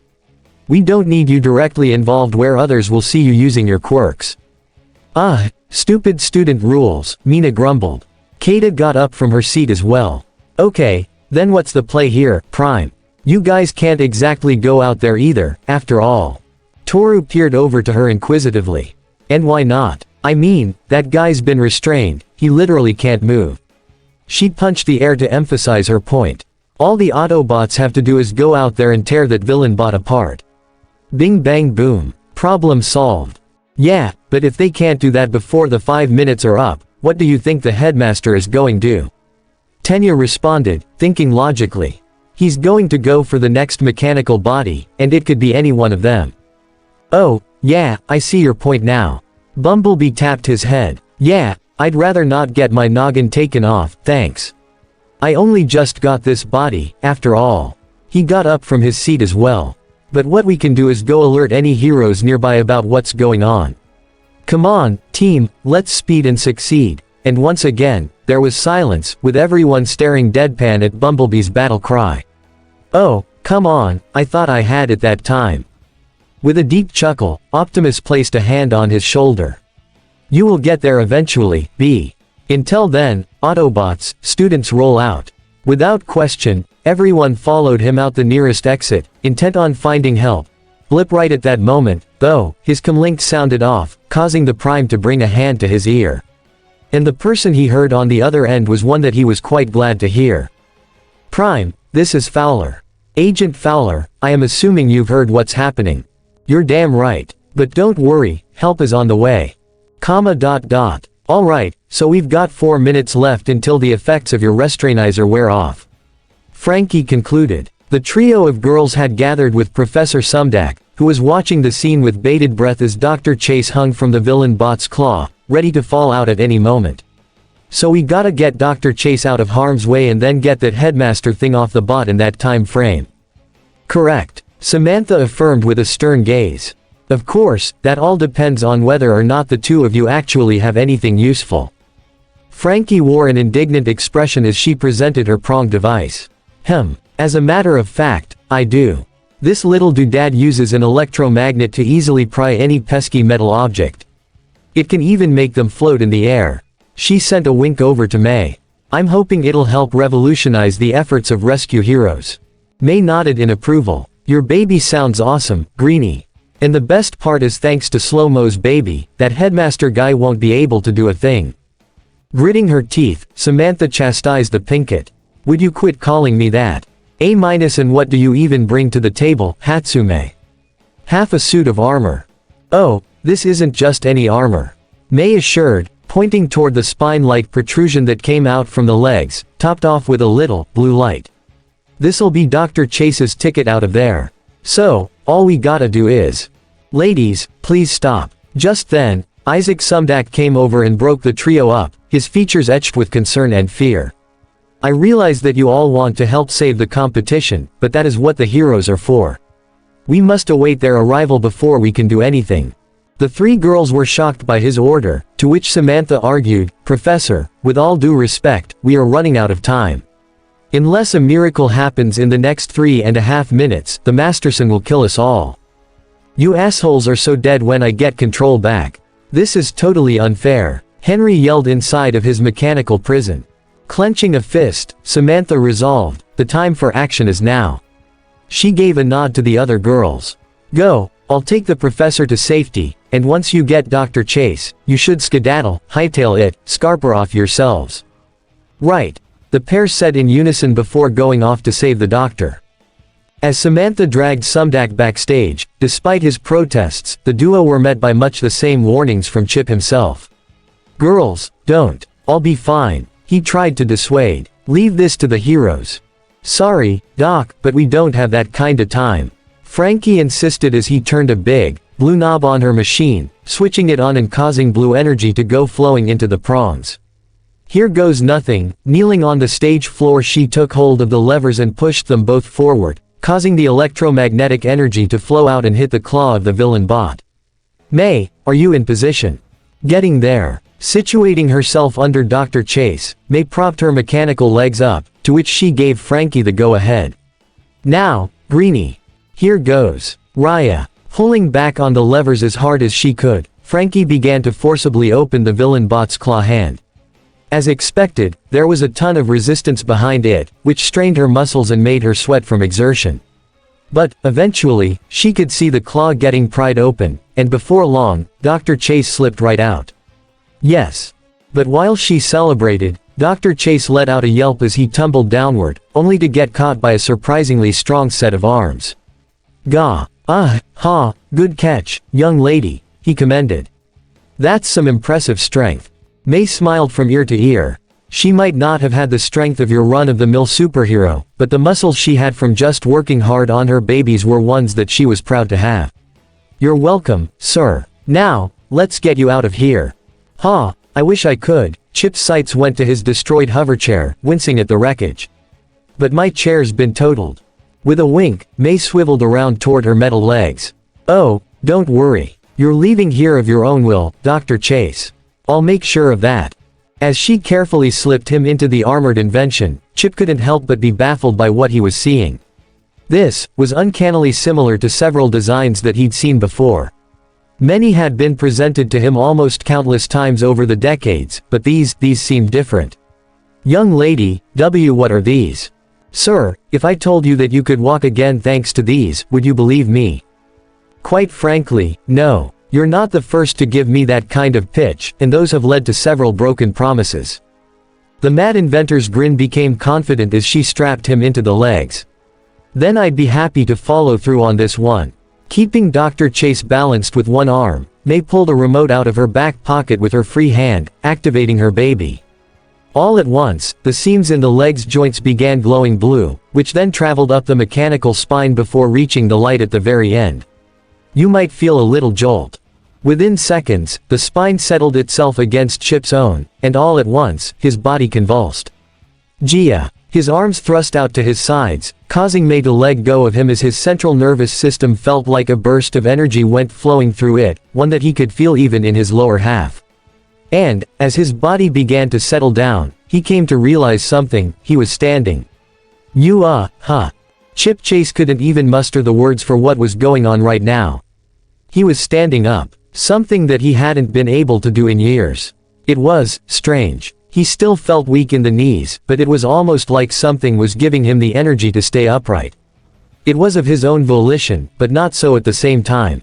We don't need you directly involved where others will see you using your quirks. Stupid student rules, Mina grumbled. Kata got up from her seat as well. Okay, then what's the play here, Prime? You guys can't exactly go out there either, after all. Toru peered over to her inquisitively. And why not? I mean, that guy's been restrained, he literally can't move. She punched the air to emphasize her point. All the Autobots have to do is go out there and tear that villain bot apart. Bing bang boom. Problem solved. Yeah, but if they can't do that before the 5 minutes are up, what do you think the headmaster is going to do? Tenya responded, thinking logically. He's going to go for the next mechanical body, and it could be any one of them. Oh, yeah, I see your point now. Bumblebee tapped his head. Yeah, I'd rather not get my noggin taken off, thanks. I only just got this body, after all. He got up from his seat as well. But what we can do is go alert any heroes nearby about what's going on. Come on, team, let's speed and succeed. And once again, there was silence, with everyone staring deadpan at Bumblebee's battle cry. Oh, come on, I thought I had it that time. With a deep chuckle, Optimus placed a hand on his shoulder. You will get there eventually, B. Until then, Autobots, students roll out. Without question, everyone followed him out the nearest exit, intent on finding help. Blip right at that moment, though, his comlink sounded off, causing the Prime to bring a hand to his ear. And the person he heard on the other end was one that he was quite glad to hear. Prime, this is Fowler. Agent Fowler, I am assuming you've heard what's happening. You're damn right. But don't worry, help is on the way. Alright, so we've got 4 minutes left until the effects of your restrainizer wear off. Frankie concluded. The trio of girls had gathered with Professor Sumdac, who was watching the scene with bated breath as Dr. Chase hung from the villain bot's claw, ready to fall out at any moment. So we gotta get Dr. Chase out of harm's way and then get that headmaster thing off the bot in that time frame. Correct, Samantha affirmed with a stern gaze. Of course, that all depends on whether or not the two of you actually have anything useful. Frankie wore an indignant expression as she presented her pronged device. As a matter of fact, I do. This little doodad uses an electromagnet to easily pry any pesky metal object. It can even make them float in the air. She sent a wink over to May. I'm hoping it'll help revolutionize the efforts of rescue heroes. May nodded in approval. Your baby sounds awesome, Greenie. And the best part is thanks to Slow-Mo's baby, that headmaster guy won't be able to do a thing. Gritting her teeth, Samantha chastised the Pinkett. Would you quit calling me that? A- and what do you even bring to the table, Hatsume? Half a suit of armor. Oh, this isn't just any armor. May assured, pointing toward the spine-like protrusion that came out from the legs, topped off with a little, blue light. This'll be Dr. Chase's ticket out of there. So, all we gotta do is. Ladies, please stop. Just then, Isaac Sumdac came over and broke the trio up, his features etched with concern and fear. I realize that you all want to help save the competition, but that is what the heroes are for. We must await their arrival before we can do anything. The 3 girls were shocked by his order, to which Samantha argued, Professor, with all due respect, we are running out of time. Unless a miracle happens in the next 3.5 minutes, the Masterson will kill us all. You assholes are so dead when I get control back. This is totally unfair, Henry yelled inside of his mechanical prison. Clenching a fist, Samantha resolved, the time for action is now. She gave a nod to the other girls. Go, I'll take the professor to safety, and once you get Dr. Chase, you should skedaddle, hightail it, scarper off yourselves. Right. The pair said in unison before going off to save the doctor. As Samantha dragged Sumdac backstage, despite his protests, the duo were met by much the same warnings from Chip himself. Girls, don't. I'll be fine. He tried to dissuade. Leave this to the heroes. Sorry, Doc, but we don't have that kinda time. Frankie insisted as he turned a big, blue knob on her machine, switching it on and causing blue energy to go flowing into the prongs. Here goes nothing. Kneeling on the stage floor, she took hold of the levers and pushed them both forward, causing the electromagnetic energy to flow out and hit the claw of the villain bot. May, are you in position? Getting there. Situating herself under Dr. Chase, May propped her mechanical legs up, to which she gave Frankie the go-ahead. Now, Greenie. Here goes. Raya. Pulling back on the levers as hard as she could, Frankie began to forcibly open the villain bot's claw hand. As expected, there was a ton of resistance behind it, which strained her muscles and made her sweat from exertion. But, eventually, she could see the claw getting pried open, and before long, Dr. Chase slipped right out. Yes. But while she celebrated, Dr. Chase let out a yelp as he tumbled downward, only to get caught by a surprisingly strong set of arms. Gah. Ha, good catch, young lady, he commended. That's some impressive strength. May smiled from ear to ear. She might not have had the strength of your run-of-the-mill superhero, but the muscles she had from just working hard on her babies were ones that she was proud to have. You're welcome, sir. Now, let's get you out of here. Ha, I wish I could. Chip's sights went to his destroyed hoverchair, wincing at the wreckage. But my chair's been totaled. With a wink, May swiveled around toward her metal legs. Oh, don't worry. You're leaving here of your own will, Dr. Chase. I'll make sure of that. As she carefully slipped him into the armored invention, Chip couldn't help but be baffled by what he was seeing. This was uncannily similar to several designs that he'd seen before. Many had been presented to him almost countless times over the decades, but these seemed different. Young lady, what are these? Sir, if I told you that you could walk again thanks to these, would you believe me? Quite frankly, no. You're not the first to give me that kind of pitch, and those have led to several broken promises. The mad inventor's grin became confident as she strapped him into the legs. Then I'd be happy to follow through on this one. Keeping Dr. Chase balanced with one arm, May pulled a remote out of her back pocket with her free hand, activating her baby. All at once, the seams in the legs' joints began glowing blue, which then traveled up the mechanical spine before reaching the light at the very end. You might feel a little jolt. Within seconds, the spine settled itself against Chip's own, and all at once, his body convulsed. Gia. His arms thrust out to his sides, causing May to let go of him as his central nervous system felt like a burst of energy went flowing through it, one that he could feel even in his lower half. And, as his body began to settle down, he came to realize something. He was standing. Chip Chase couldn't even muster the words for what was going on right now. He was standing up, something that he hadn't been able to do in years. It was strange. He still felt weak in the knees, but it was almost like something was giving him the energy to stay upright. It was of his own volition, but not so at the same time.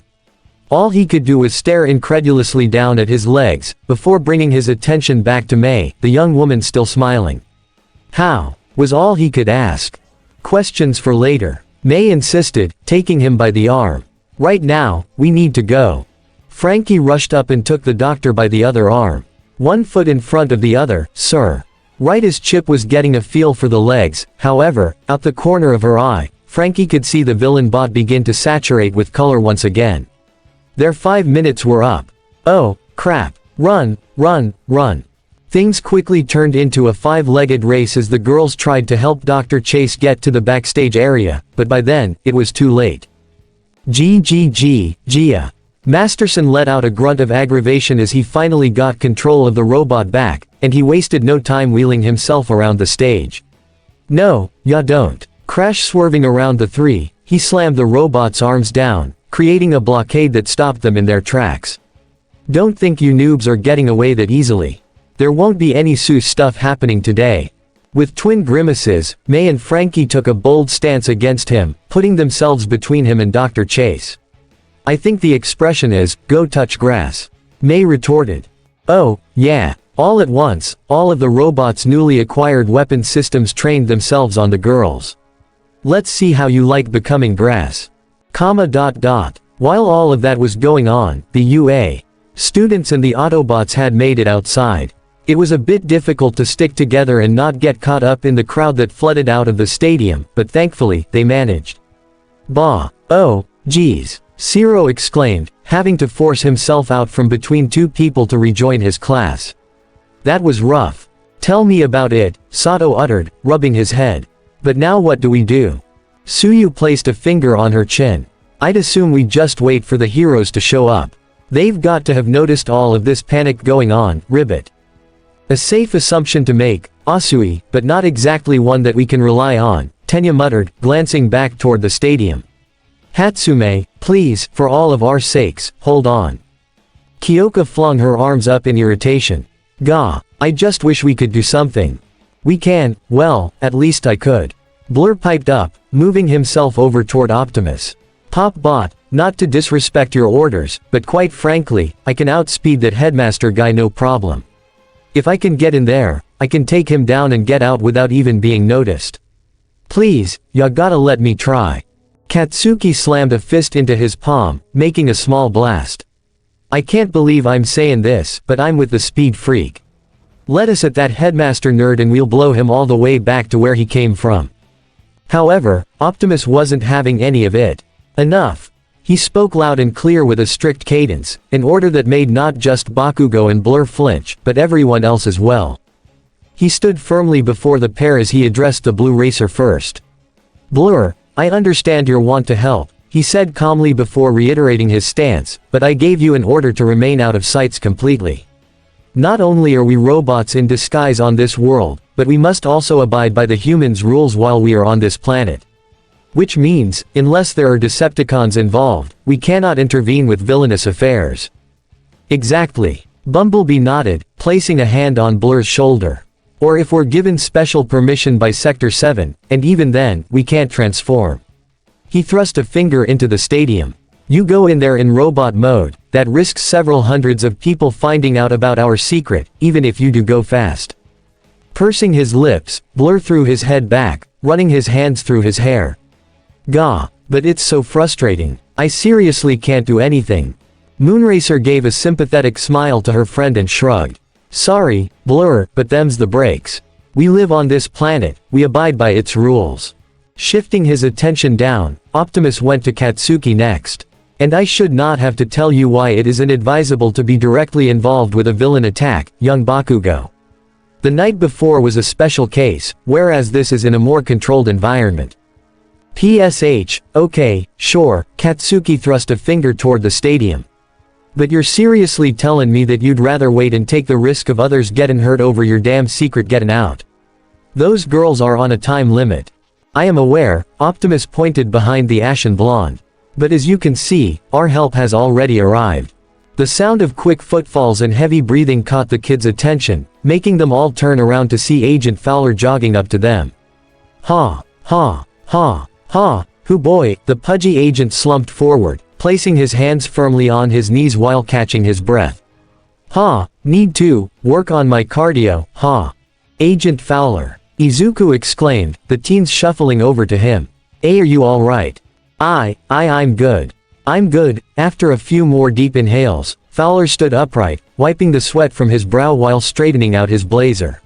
All he could do was stare incredulously down at his legs, before bringing his attention back to May, the young woman still smiling. How? Was all he could ask. Questions for later. May insisted, taking him by the arm. Right now, we need to go. Frankie rushed up and took the doctor by the other arm. 1 foot in front of the other, sir. Right as Chip was getting a feel for the legs, however, out the corner of her eye, Frankie could see the villain bot begin to saturate with color once again. Their 5 minutes were up. Oh, crap. Run, run, run. Things quickly turned into a 5-legged race as the girls tried to help Dr. Chase get to the backstage area, but by then, it was too late. Gia. Masterson let out a grunt of aggravation as he finally got control of the robot back, and he wasted no time wheeling himself around the stage. No, ya don't. Crash swerving around the three, he slammed the robot's arms down, creating a blockade that stopped them in their tracks. Don't think you noobs are getting away that easily. There won't be any Seuss stuff happening today. With twin grimaces, May and Frankie took a bold stance against him, putting themselves between him and Dr. Chase. I think the expression is, go touch grass. May retorted. Oh, yeah. All at once, all of the robot's newly acquired weapon systems trained themselves on the girls. Let's see how you like becoming grass. While all of that was going on, the UA students and the Autobots had made it outside. It was a bit difficult to stick together and not get caught up in the crowd that flooded out of the stadium, but thankfully, they managed. Bah. Oh, geez. Zero exclaimed, having to force himself out from between two people to rejoin his class. That was rough. Tell me about it, Sato uttered, rubbing his head. But now what do we do? Suyu placed a finger on her chin. I'd assume we just wait for the heroes to show up. They've got to have noticed all of this panic going on, Ribbit. A safe assumption to make, Asui, but not exactly one that we can rely on, Tenya muttered, glancing back toward the stadium. Hatsume, please, for all of our sakes, hold on. Kyoka flung her arms up in irritation. Gah, I just wish we could do something. We can, well, at least I could. Blur piped up, moving himself over toward Optimus. Pop bot, not to disrespect your orders, but quite frankly, I can outspeed that headmaster guy no problem. If I can get in there, I can take him down and get out without even being noticed. Please, ya gotta let me try. Katsuki slammed a fist into his palm, making a small blast. I can't believe I'm saying this, but I'm with the speed freak. Let us at that headmaster nerd and we'll blow him all the way back to where he came from. However, Optimus wasn't having any of it. Enough. He spoke loud and clear with a strict cadence, an order that made not just Bakugo and Blur flinch, but everyone else as well. He stood firmly before the pair as he addressed the blue racer first. "Blur, I understand your want to help," he said calmly before reiterating his stance, "but I gave you an order to remain out of sights completely. Not only are we robots in disguise on this world, but we must also abide by the humans' rules while we are on this planet. Which means, unless there are Decepticons involved, we cannot intervene with villainous affairs." "Exactly." Bumblebee nodded, placing a hand on Blur's shoulder. "Or if we're given special permission by Sector 7, and even then, we can't transform." He thrust a finger into the stadium. "You go in there in robot mode, that risks several hundreds of people finding out about our secret, even if you do go fast." Pursing his lips, Blur threw his head back, running his hands through his hair. "Gah, but it's so frustrating. I seriously can't do anything." Moonracer gave a sympathetic smile to her friend and shrugged. "Sorry, Blur, but them's the breaks. We live on this planet, we abide by its rules." Shifting his attention down, Optimus went to Katsuki next. "And I should not have to tell you why it is inadvisable to be directly involved with a villain attack, young Bakugo. The night before was a special case, whereas this is in a more controlled environment." "PSH, okay, sure," Katsuki thrust a finger toward the stadium. "But you're seriously tellin' me that you'd rather wait and take the risk of others gettin' hurt over your damn secret gettin' out? Those girls are on a time limit." "I am aware," Optimus pointed behind the ashen blonde. "But as you can see, our help has already arrived." The sound of quick footfalls and heavy breathing caught the kids' attention, making them all turn around to see Agent Fowler jogging up to them. "Ha, ha, ha, ha, hoo boy," the pudgy agent slumped forward, placing his hands firmly on his knees while catching his breath. "Ha, need to work on my cardio, ha." "Agent Fowler," Izuku exclaimed, the teens shuffling over to him. "Are you all right?" I'm good. I'm good." After a few more deep inhales, Fowler stood upright, wiping the sweat from his brow while straightening out his blazer.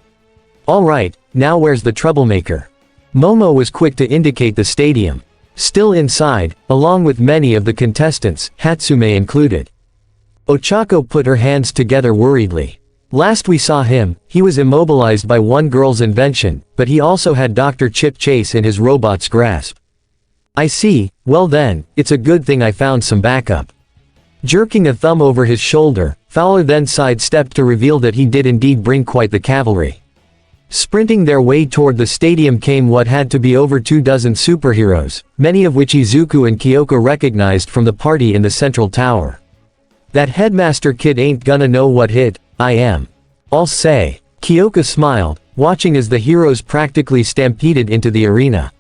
"All right, now where's the troublemaker?" Momo was quick to indicate the stadium. Still inside, along with many of the contestants, Hatsume included. Ochako put her hands together worriedly. Last we saw him, he was immobilized by one girl's invention, but he also had Dr. Chip Chase in his robot's grasp. "I see, well then, it's a good thing I found some backup." Jerking a thumb over his shoulder, Fowler then sidestepped to reveal that he did indeed bring quite the cavalry. Sprinting their way toward the stadium came what had to be over 24 superheroes, many of which Izuku and Kyoko recognized from the party in the central tower. "That headmaster kid ain't gonna know what hit I am. I'll say." Kyoko smiled, watching as the heroes practically stampeded into the arena.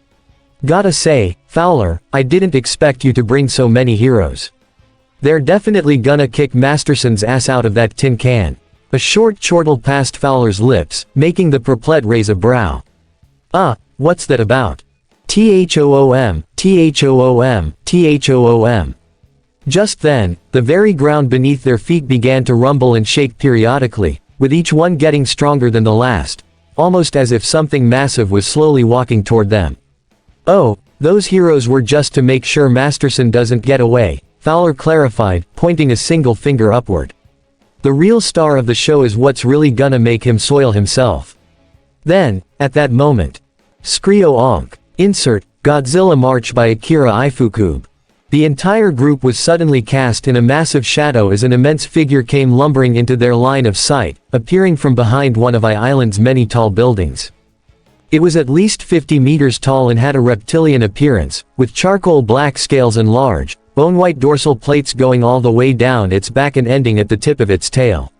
"Gotta say, Fowler, I didn't expect you to bring so many heroes. They're definitely gonna kick Masterson's ass out of that tin can." A short chortle passed Fowler's lips, making the perplet raise a brow. What's that about? Thoom, thoom, thoom. Just then, the very ground beneath their feet began to rumble and shake periodically, with each one getting stronger than the last, almost as if something massive was slowly walking toward them. "Oh, those heroes were just to make sure Masterson doesn't get away," Fowler clarified, pointing a single finger upward. "The real star of the show is what's really gonna make him soil himself." Then, at that moment, Screo Onk. Insert, Godzilla March by Akira Ifukube. The entire group was suddenly cast in a massive shadow as an immense figure came lumbering into their line of sight, appearing from behind one of Island's many tall buildings. It was at least 50 meters tall and had a reptilian appearance, with charcoal black scales and large, bone-white dorsal plates going all the way down its back and ending at the tip of its tail.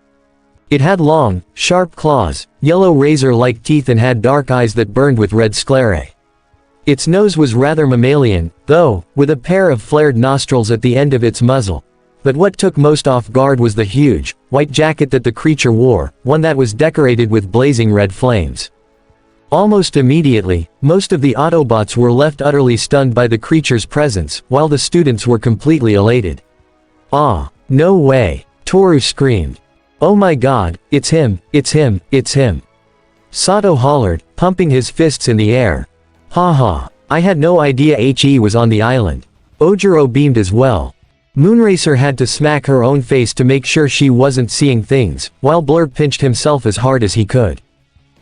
It had long, sharp claws, yellow razor-like teeth and had dark eyes that burned with red sclerae. Its nose was rather mammalian, though, with a pair of flared nostrils at the end of its muzzle. But what took most off guard was the huge, white jacket that the creature wore, one that was decorated with blazing red flames. Almost immediately, most of the Autobots were left utterly stunned by the creature's presence, while the students were completely elated. "Ah, no way!" Toru screamed. "Oh my god, it's him, it's him, it's him!" Sato hollered, pumping his fists in the air. "Ha ha, I had no idea HE was on the island. Ojiro beamed as well. Moonracer had to smack her own face to make sure she wasn't seeing things, while Blurb pinched himself as hard as he could.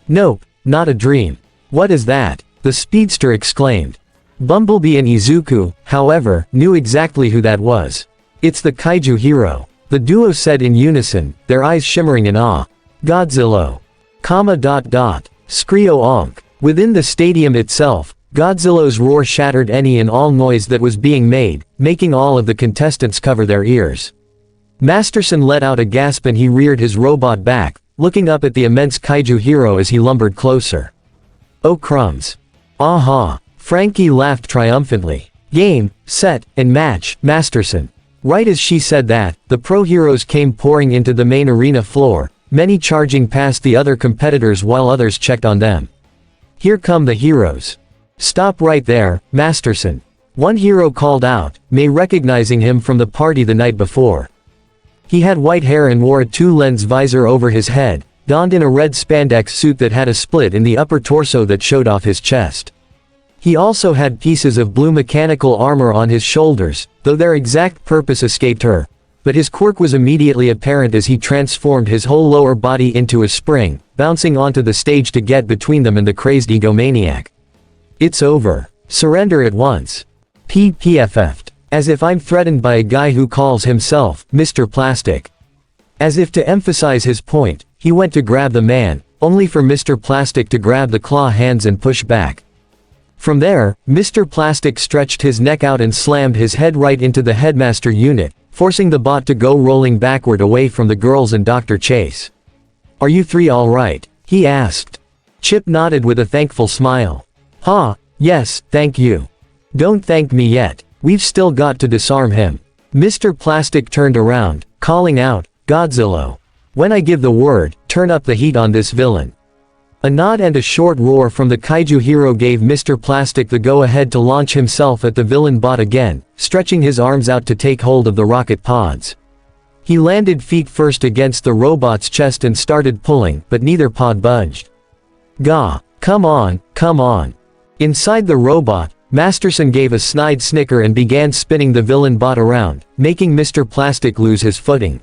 Nope, not a dream. What is that? The speedster exclaimed. Bumblebee and Izuku, however, knew exactly who that was. It's the kaiju hero. The duo said in unison, their eyes shimmering in awe. Godzilla. Screeo onk. Within the stadium itself, Godzilla's roar shattered any and all noise that was being made, making all of the contestants cover their ears. Masterson let out a gasp and he reared his robot back, looking up at the immense kaiju hero as he lumbered closer. Oh crumbs. Aha. Frankie laughed triumphantly. Game, set, and match, Masterson. Right as she said that, the pro heroes came pouring into the main arena floor, many charging past the other competitors while others checked on them. Here come the heroes. Stop right there, Masterson. One hero called out, May recognizing him from the party the night before. He had white hair and wore a two-lens visor over his head, donned in a red spandex suit that had a split in the upper torso that showed off his chest. He also had pieces of blue mechanical armor on his shoulders, though their exact purpose escaped her. But his quirk was immediately apparent as he transformed his whole lower body into a spring, bouncing onto the stage to get between them and the crazed egomaniac. It's over. Surrender at once. PFF'd. As if I'm threatened by a guy who calls himself Mr. Plastic. As if to emphasize his point, he went to grab the man, only for Mr. Plastic to grab the claw hands and push back. From there, Mr. Plastic stretched his neck out and slammed his head right into the headmaster unit, forcing the bot to go rolling backward away from the girls and Dr. Chase. Are you three all right? He asked. Chip nodded with a thankful smile. Yes, thank you. Don't thank me yet. We've still got to disarm him. Mr. Plastic turned around, calling out, Godzilla. When I give the word, turn up the heat on this villain. A nod and a short roar from the kaiju hero gave Mr. Plastic the go-ahead to launch himself at the villain bot again, stretching his arms out to take hold of the rocket pods. He landed feet first against the robot's chest and started pulling, but neither pod budged. Gah, come on, come on. Inside the robot, Masterson gave a snide snicker and began spinning the villain bot around, making Mr. Plastic lose his footing.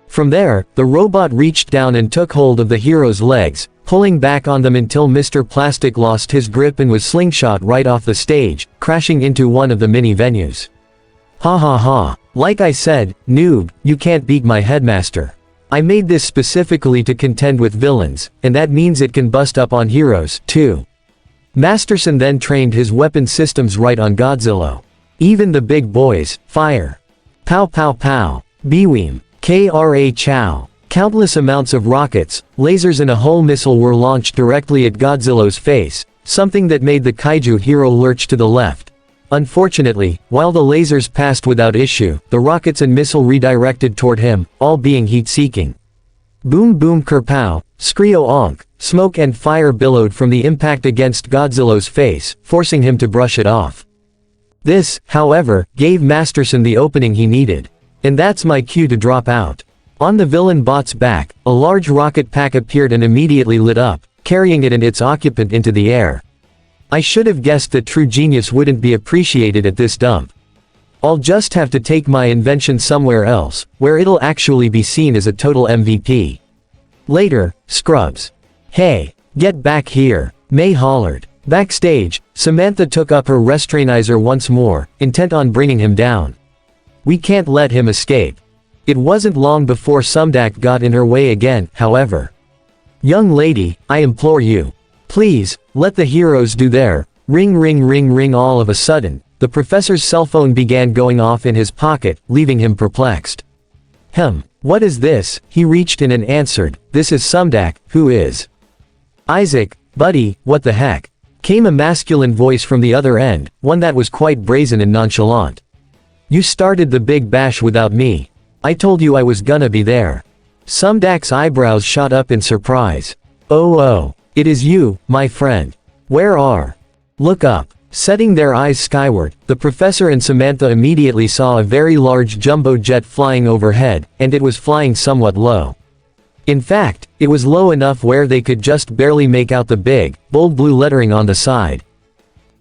From there, the robot reached down and took hold of the hero's legs, pulling back on them until Mr. Plastic lost his grip and was slingshot right off the stage, crashing into one of the mini venues. Ha ha ha. Like I said, noob, you can't beat my headmaster. I made this specifically to contend with villains, and that means it can bust up on heroes, too. Masterson then trained his weapon systems right on Godzilla. Even the big boys, fire. Pow pow pow. Beweem. Kra chow. Countless amounts of rockets, lasers and a whole missile were launched directly at Godzilla's face, something that made the kaiju hero lurch to the left. Unfortunately, while the lasers passed without issue, the rockets and missile redirected toward him, all being heat-seeking. Boom boom kerpow, screeo onk, smoke and fire billowed from the impact against Godzilla's face, forcing him to brush it off. This, however, gave Masterson the opening he needed. And that's my cue to drop out. On the villain bot's back, a large rocket pack appeared and immediately lit up, carrying it and its occupant into the air. I should have guessed that true genius wouldn't be appreciated at this dump. I'll just have to take my invention somewhere else, where it'll actually be seen as a total MVP. Later, Scrubs. Hey, get back here, May hollered. Backstage, Samantha took up her restrainizer once more, intent on bringing him down. We can't let him escape. It wasn't long before Sumdak got in her way again, however. Young lady, I implore you. Please, let the heroes do their ring ring ring ring. All of a sudden, the professor's cell phone began going off in his pocket, leaving him perplexed. What is this? He reached in and answered, this is Sumdak, who is? Isaac, buddy, what the heck? Came a masculine voice from the other end, one that was quite brazen and nonchalant. You started the big bash without me. I told you I was gonna be there. Sumdak's eyebrows shot up in surprise. Oh, it is you, my friend. Where are? Look up. Setting their eyes skyward, the professor and Samantha immediately saw a very large jumbo jet flying overhead, and it was flying somewhat low. In fact, it was low enough where they could just barely make out the big, bold blue lettering on the side.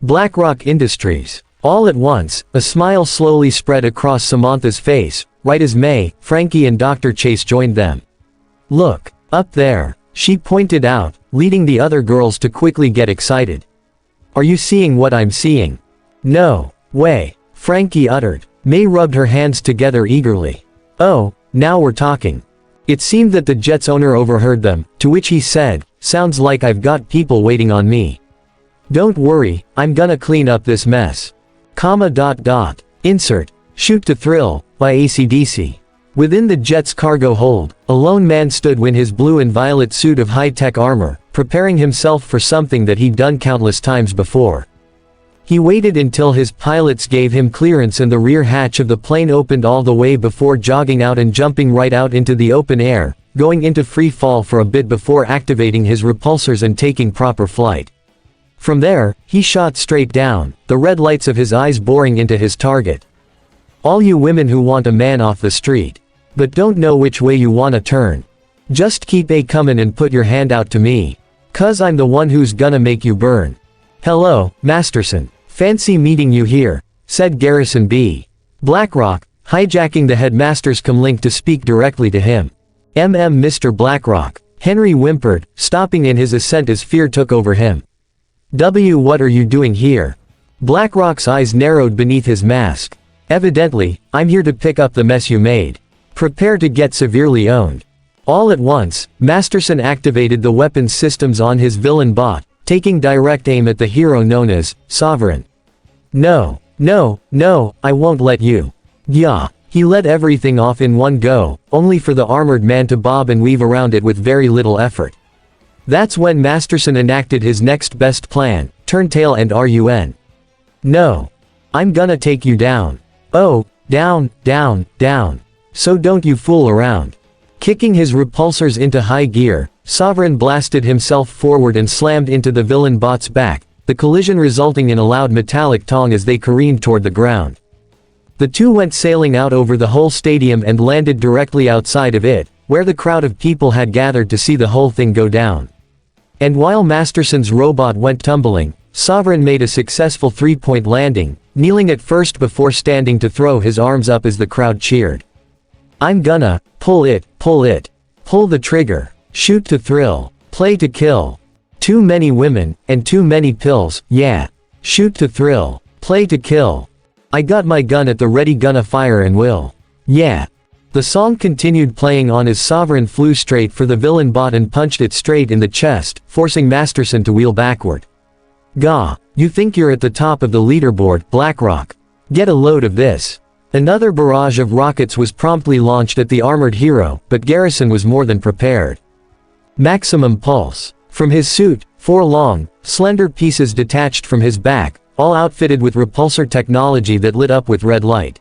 BlackRock Industries. All at once, a smile slowly spread across Samantha's face, right as May, Frankie and Dr. Chase joined them. "Look, up there," she pointed out, leading the other girls to quickly get excited. "Are you seeing what I'm seeing?" "No way," Frankie uttered. May rubbed her hands together eagerly. "Oh, now we're talking." It seemed that the jet's owner overheard them, to which he said, "Sounds like I've got people waiting on me. Don't worry, I'm gonna clean up this mess." Insert, Shoot to Thrill, by AC/DC. Within the jet's cargo hold, a lone man stood in his blue and violet suit of high-tech armor, preparing himself for something that he'd done countless times before. He waited until his pilots gave him clearance and the rear hatch of the plane opened all the way before jogging out and jumping right out into the open air, going into free fall for a bit before activating his repulsors and taking proper flight. From there, he shot straight down, the red lights of his eyes boring into his target. "All you women who want a man off the street, but don't know which way you wanna turn, just keep a comin' and put your hand out to me, 'cause I'm the one who's gonna make you burn." "Hello, Masterson. Fancy meeting you here," said Garrison B. Blackrock, hijacking the headmaster's comlink to speak directly to him. Mr. Blackrock," Henry whimpered, stopping in his ascent as fear took over him. What are you doing here?" Blackrock's eyes narrowed beneath his mask. "Evidently, I'm here to pick up the mess you made. Prepare to get severely owned." All at once, Masterson activated the weapons systems on his villain bot, taking direct aim at the hero known as Sovereign. No, I won't let you." Yeah, he let everything off in one go, only for the armored man to bob and weave around it with very little effort. That's when Masterson enacted his next best plan, turn tail and run. "No. I'm gonna take you down. Oh, down. So don't you fool around." Kicking his repulsors into high gear, Sovereign blasted himself forward and slammed into the villain bot's back, the collision resulting in a loud metallic tong as they careened toward the ground. The two went sailing out over the whole stadium and landed directly outside of it, where the crowd of people had gathered to see the whole thing go down. And while Masterson's robot went tumbling, Sovereign made a successful three-point landing, kneeling at first before standing to throw his arms up as the crowd cheered. "I'm gonna pull it, pull the trigger, shoot to thrill, play to kill. Too many women, and too many pills, yeah. Shoot to thrill, play to kill. I got my gun at the ready, gonna fire and will. Yeah." The song continued playing on as Sovereign flew straight for the villain bot and punched it straight in the chest, forcing Masterson to wheel backward. "Gah, you think you're at the top of the leaderboard, Blackrock? Get a load of this." Another barrage of rockets was promptly launched at the armored hero, but Garrison was more than prepared. Maximum pulse. From his suit, 4 long, slender pieces detached from his back, all outfitted with repulsor technology that lit up with red light.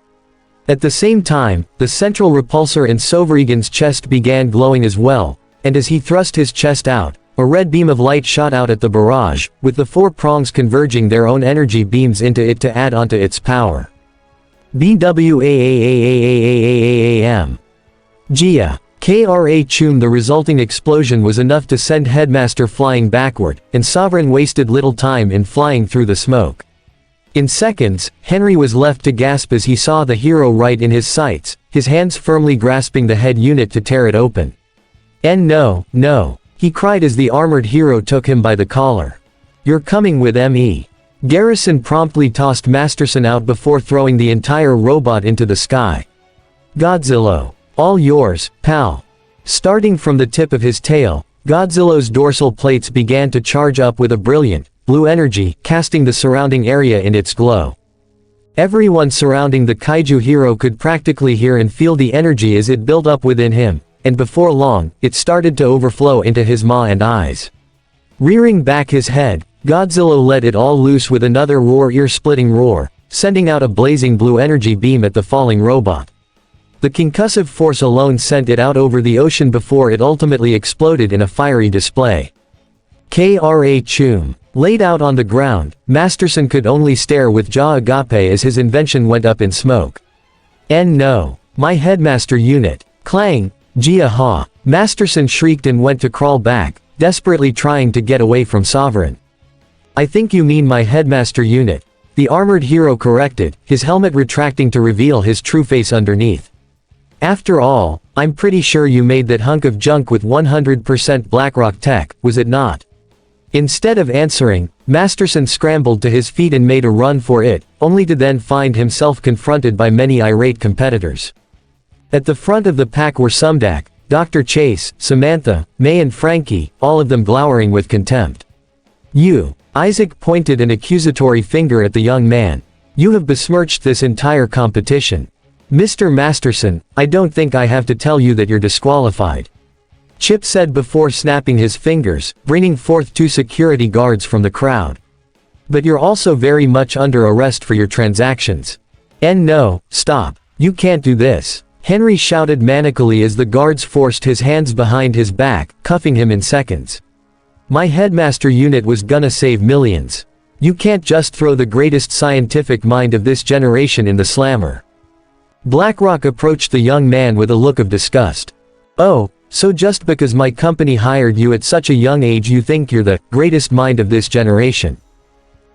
At the same time, the central repulsor in Sovregan's chest began glowing as well, and as he thrust his chest out, a red beam of light shot out at the barrage, with the 4 prongs converging their own energy beams into it to add onto its power. BWAAAAAAAAAM. Gia. Kra Chum. The resulting explosion was enough to send Headmaster flying backward, and Sovereign wasted little time in flying through the smoke. In seconds, Henry was left to gasp as he saw the hero right in his sights, his hands firmly grasping the head unit to tear it open. "And no, he cried as the armored hero took him by the collar. "You're coming with me." Garrison promptly tossed Masterson out before throwing the entire robot into the sky. "Godzilla. All yours, pal." Starting from the tip of his tail, Godzilla's dorsal plates began to charge up with a brilliant, blue energy, casting the surrounding area in its glow. Everyone surrounding the kaiju hero could practically hear and feel the energy as it built up within him, and before long, it started to overflow into his maw and eyes. Rearing back his head, Godzilla let it all loose with another ear-splitting roar, sending out a blazing blue energy beam at the falling robot. The concussive force alone sent it out over the ocean before it ultimately exploded in a fiery display. Kra Chum. Laid out on the ground, Masterson could only stare with jaw agape as his invention went up in smoke. "And no. My headmaster unit. Clang. Gia ha." Masterson shrieked and went to crawl back, desperately trying to get away from Sovereign. "I think you mean my headmaster unit. the armored hero corrected, his helmet retracting to reveal his true face underneath. After all, I'm pretty sure you made that hunk of junk with 100% BlackRock tech, was it not? Instead of answering, Masterson scrambled to his feet and made a run for it, only to then find himself confronted by many irate competitors. At the front of the pack were Sumdak, Dr. Chase, Samantha, May and Frankie, all of them glowering with contempt. You, Isaac pointed an accusatory finger at the young man. You have besmirched this entire competition. Mr. Masterson, I don't think I have to tell you that you're disqualified. Chip said before snapping his fingers, bringing forth 2 security guards from the crowd. But you're also very much under arrest for your transactions. And no, stop. You can't do this. Henry shouted manically as the guards forced his hands behind his back, cuffing him in seconds. My headmaster unit was gonna save millions. You can't just throw the greatest scientific mind of this generation in the slammer. BlackRock approached the young man with a look of disgust. Oh, so just because my company hired you at such a young age you think you're the greatest mind of this generation?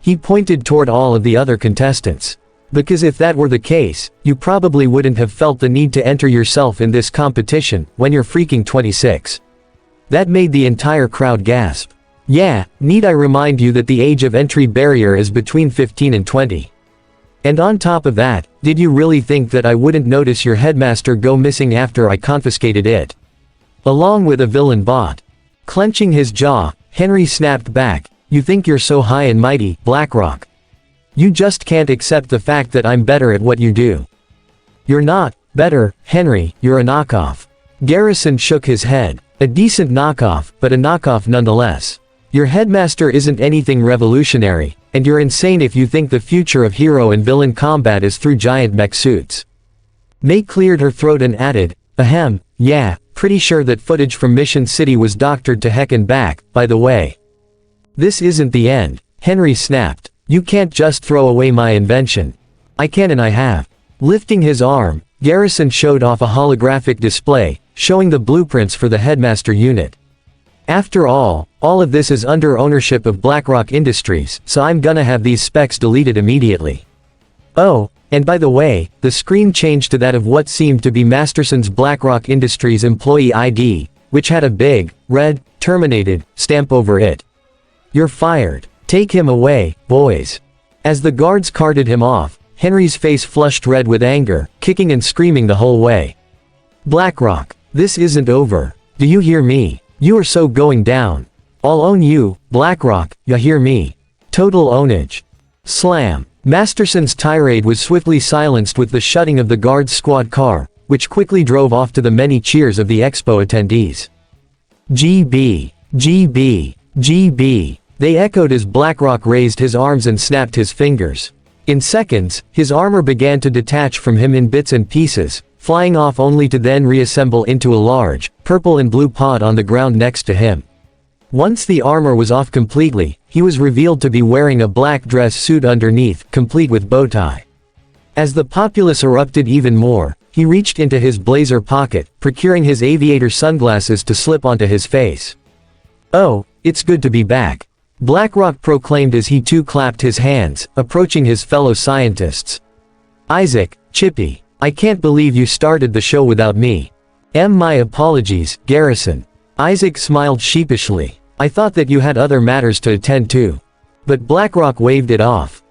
He pointed toward all of the other contestants. Because if that were the case, you probably wouldn't have felt the need to enter yourself in this competition, when you're freaking 26. That made the entire crowd gasp. Yeah, need I remind you that the age of entry barrier is between 15 and 20. And on top of that, did you really think that I wouldn't notice your headmaster go missing after I confiscated it? Along with a villain bot. Clenching his jaw, Henry snapped back, you think you're so high and mighty, BlackRock. You just can't accept the fact that I'm better at what you do. You're not better, Henry, you're a knockoff. Garrison shook his head. A decent knockoff, but a knockoff nonetheless. Your headmaster isn't anything revolutionary, and you're insane if you think the future of hero and villain combat is through giant mech suits. May cleared her throat and added, ahem, yeah, pretty sure that footage from Mission City was doctored to heck and back, by the way. This isn't the end, Henry snapped. You can't just throw away my invention. I can and I have. Lifting his arm, Garrison showed off a holographic display, showing the blueprints for the headmaster unit. After all of this is under ownership of BlackRock Industries, so I'm gonna have these specs deleted immediately. Oh, and by the way, the screen changed to that of what seemed to be Masterson's BlackRock Industries employee ID, which had a big, red, terminated, stamp over it. You're fired. Take him away, boys. As the guards carted him off, Henry's face flushed red with anger, kicking and screaming the whole way. BlackRock, this isn't over. Do you hear me? You are so going down. I'll own you, BlackRock, ya hear me? Total ownage. Slam. Masterson's tirade was swiftly silenced with the shutting of the guards' squad car, which quickly drove off to the many cheers of the expo attendees. GB. GB. GB. They echoed as BlackRock raised his arms and snapped his fingers. In seconds, his armor began to detach from him in bits and pieces, flying off only to then reassemble into a large, purple and blue pod on the ground next to him. Once the armor was off completely, he was revealed to be wearing a black dress suit underneath, complete with bow tie. As the populace erupted even more, he reached into his blazer pocket, procuring his aviator sunglasses to slip onto his face. Oh, it's good to be back. BlackRock proclaimed as he too clapped his hands, approaching his fellow scientists. Isaac, Chippy, I can't believe you started the show without me. My apologies, Garrison. Isaac smiled sheepishly. I thought that you had other matters to attend to. But BlackRock waved it off.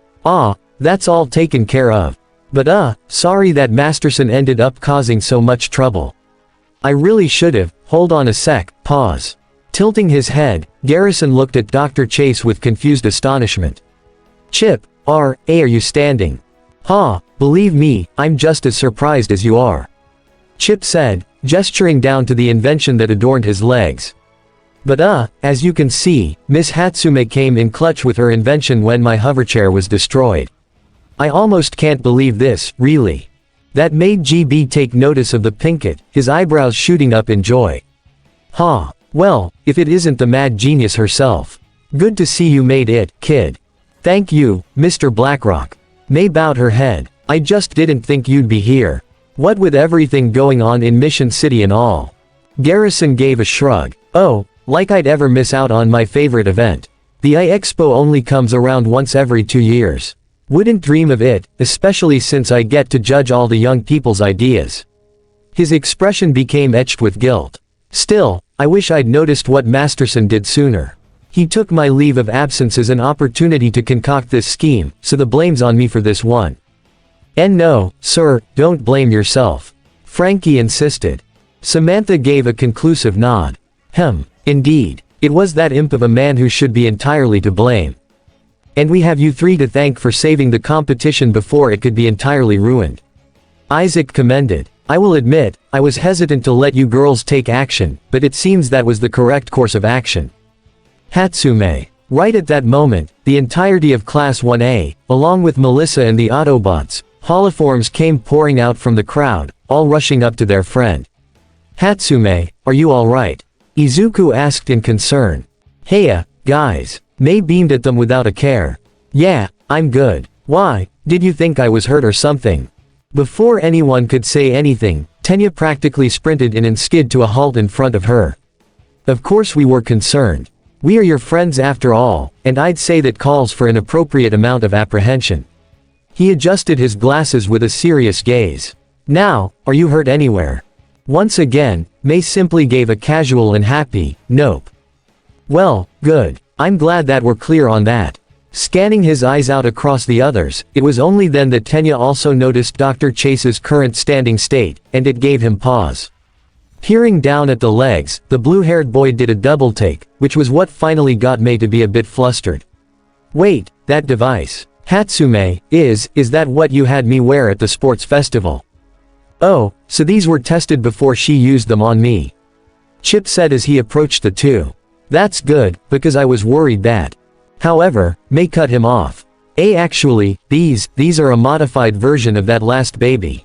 That's all taken care of. But sorry that Masterson ended up causing so much trouble. I really should've, hold on a sec, pause. Tilting his head, Garrison looked at Dr. Chase with confused astonishment. Chip, are you standing? Believe me, I'm just as surprised as you are. Chip said, gesturing down to the invention that adorned his legs. But as you can see, Miss Hatsume came in clutch with her invention when my hoverchair was destroyed. I almost can't believe this, really. That made GB take notice of the pinkett, his eyebrows shooting up in joy. Well, if it isn't the mad genius herself. Good to see you made it, kid. Thank you, Mr. BlackRock. May bowed her head. I just didn't think you'd be here. What with everything going on in Mission City and all. Garrison gave a shrug. Like I'd ever miss out on my favorite event. The I Expo only comes around once every 2 years. Wouldn't dream of it, especially since I get to judge all the young people's ideas. His expression became etched with guilt. Still, I wish I'd noticed what Masterson did sooner. He took my leave of absence as an opportunity to concoct this scheme, so the blame's on me for this one. And no, sir, don't blame yourself. Frankie insisted. Samantha gave a conclusive nod. Indeed. It was that imp of a man who should be entirely to blame. And we have you three to thank for saving the competition before it could be entirely ruined. Isaac commended. I will admit, I was hesitant to let you girls take action, but it seems that was the correct course of action. Hatsume. Right at that moment, the entirety of Class 1A, along with Melissa and the Autobots, holoforms came pouring out from the crowd, all rushing up to their friend. Hatsume, are you alright? Izuku asked in concern. Heya, guys. Mei beamed at them without a care. Yeah, I'm good. Why, did you think I was hurt or something? Before anyone could say anything, Tenya practically sprinted in and skid to a halt in front of her. Of course we were concerned. We are your friends after all, and I'd say that calls for an appropriate amount of apprehension. He adjusted his glasses with a serious gaze. Now, are you hurt anywhere? Once again, Mei simply gave a casual and happy, nope. Well, good. I'm glad that we're clear on that. Scanning his eyes out across the others, it was only then that Tenya also noticed Dr. Chase's current standing state, and it gave him pause. Peering down at the legs, the blue-haired boy did a double take, which was what finally got Mei to be a bit flustered. Wait, that device. Hatsume, is that what you had me wear at the sports festival? Oh, so these were tested before she used them on me. Chip said as he approached the two. That's good, because I was worried that. However, Mei cut him off. Actually, these are a modified version of that last baby.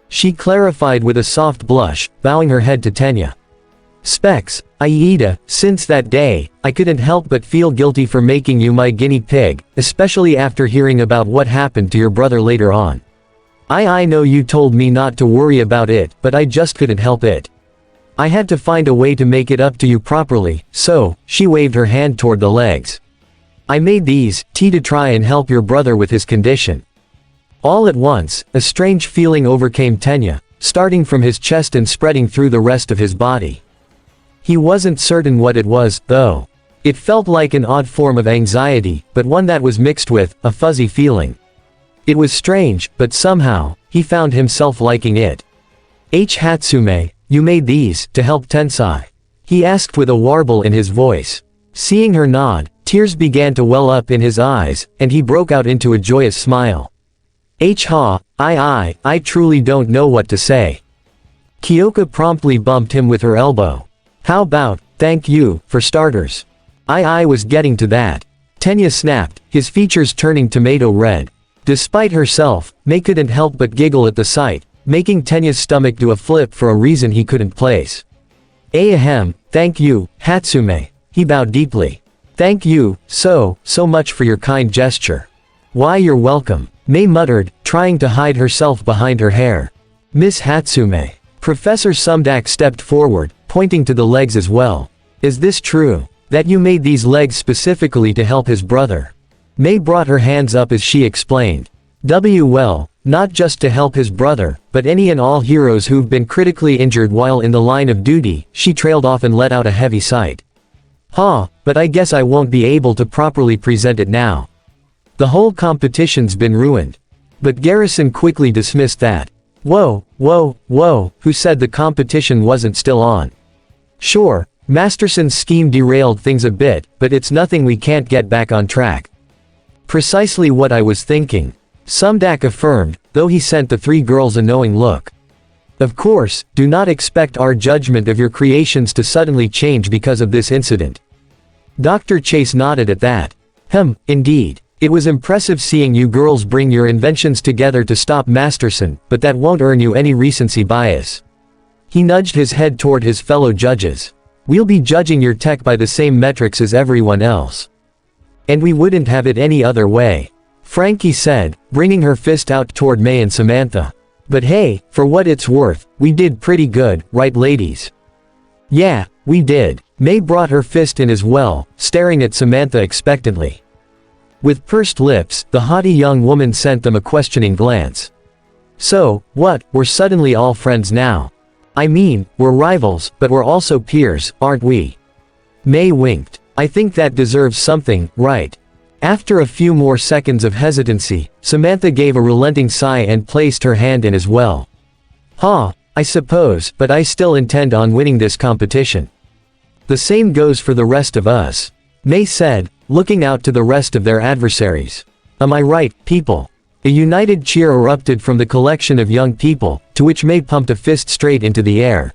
She clarified with a soft blush, bowing her head to Tenya. Specs, Aida, since that day, I couldn't help but feel guilty for making you my guinea pig, especially after hearing about what happened to your brother later on. I know you told me not to worry about it, but I just couldn't help it. I had to find a way to make it up to you properly, so, she waved her hand toward the legs. I made these, to try and help your brother with his condition. All at once, a strange feeling overcame Tenya, starting from his chest and spreading through the rest of his body. He wasn't certain what it was, though. It felt like an odd form of anxiety, but one that was mixed with a fuzzy feeling. It was strange, but somehow, he found himself liking it. Hatsume, you made these, to help Tensai? He asked with a warble in his voice. Seeing her nod, tears began to well up in his eyes, and he broke out into a joyous smile. I truly don't know what to say. Kyoka promptly bumped him with her elbow. How about, thank you, for starters. I was getting to that. Tenya snapped, his features turning tomato red. Despite herself, Mei couldn't help but giggle at the sight, making Tenya's stomach do a flip for a reason he couldn't place. Thank you, Hatsume. He bowed deeply. Thank you, so much for your kind gesture. Why, you're welcome, Mei muttered, trying to hide herself behind her hair. Miss Hatsume. Professor Sumdak stepped forward, pointing to the legs as well. Is this true? That you made these legs specifically to help his brother? Mei brought her hands up as she explained. Well, not just to help his brother, but any and all heroes who've been critically injured while in the line of duty. She trailed off and let out a heavy sigh. But I guess I won't be able to properly present it now. The whole competition's been ruined. But Garrison quickly dismissed that. Whoa, who said the competition wasn't still on? Sure, Masterson's scheme derailed things a bit, but it's nothing we can't get back on track. Precisely what I was thinking. Sumdak affirmed, though he sent the three girls a knowing look. Of course, do not expect our judgment of your creations to suddenly change because of this incident. Dr. Chase nodded at that. Indeed. It was impressive seeing you girls bring your inventions together to stop Masterson, but that won't earn you any recency bias. He nudged his head toward his fellow judges. We'll be judging your tech by the same metrics as everyone else. And we wouldn't have it any other way. Frankie said, bringing her fist out toward Mei and Samantha. But hey, for what it's worth, we did pretty good, right ladies? Yeah, we did. Mei brought her fist in as well, staring at Samantha expectantly. With pursed lips, the haughty young woman sent them a questioning glance. So, what, we're suddenly all friends now? I mean, we're rivals, but we're also peers, aren't we? May winked. I think that deserves something, right? After a few more seconds of hesitancy, Samantha gave a relenting sigh and placed her hand in as well. I suppose, but I still intend on winning this competition. The same goes for the rest of us, May said, looking out to the rest of their adversaries. Am I right, people? A united cheer erupted from the collection of young people, to which May pumped a fist straight into the air.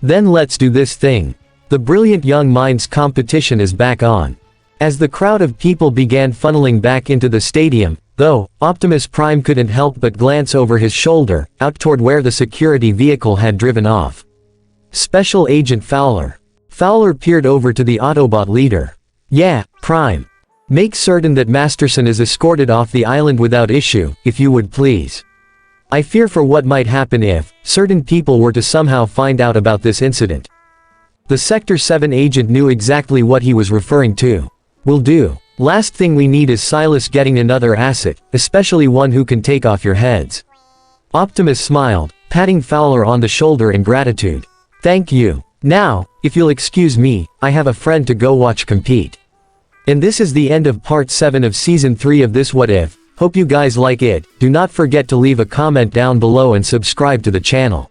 Then let's do this thing. The Brilliant Young Minds competition is back on. As the crowd of people began funneling back into the stadium, though, Optimus Prime couldn't help but glance over his shoulder, out toward where the security vehicle had driven off. Special Agent Fowler. Fowler peered over to the Autobot leader. Yeah, Prime. Make certain that Masterson is escorted off the island without issue, if you would please. I fear for what might happen if certain people were to somehow find out about this incident. The Sector 7 agent knew exactly what he was referring to. Will do. Last thing we need is Silas getting another asset, especially one who can take off your heads. Optimus smiled, patting Fowler on the shoulder in gratitude. Thank you. Now, if you'll excuse me, I have a friend to go watch compete. And this is the end of part 7 of season 3 of This What If. Hope you guys like it. Do not forget to leave a comment down below and subscribe to the channel.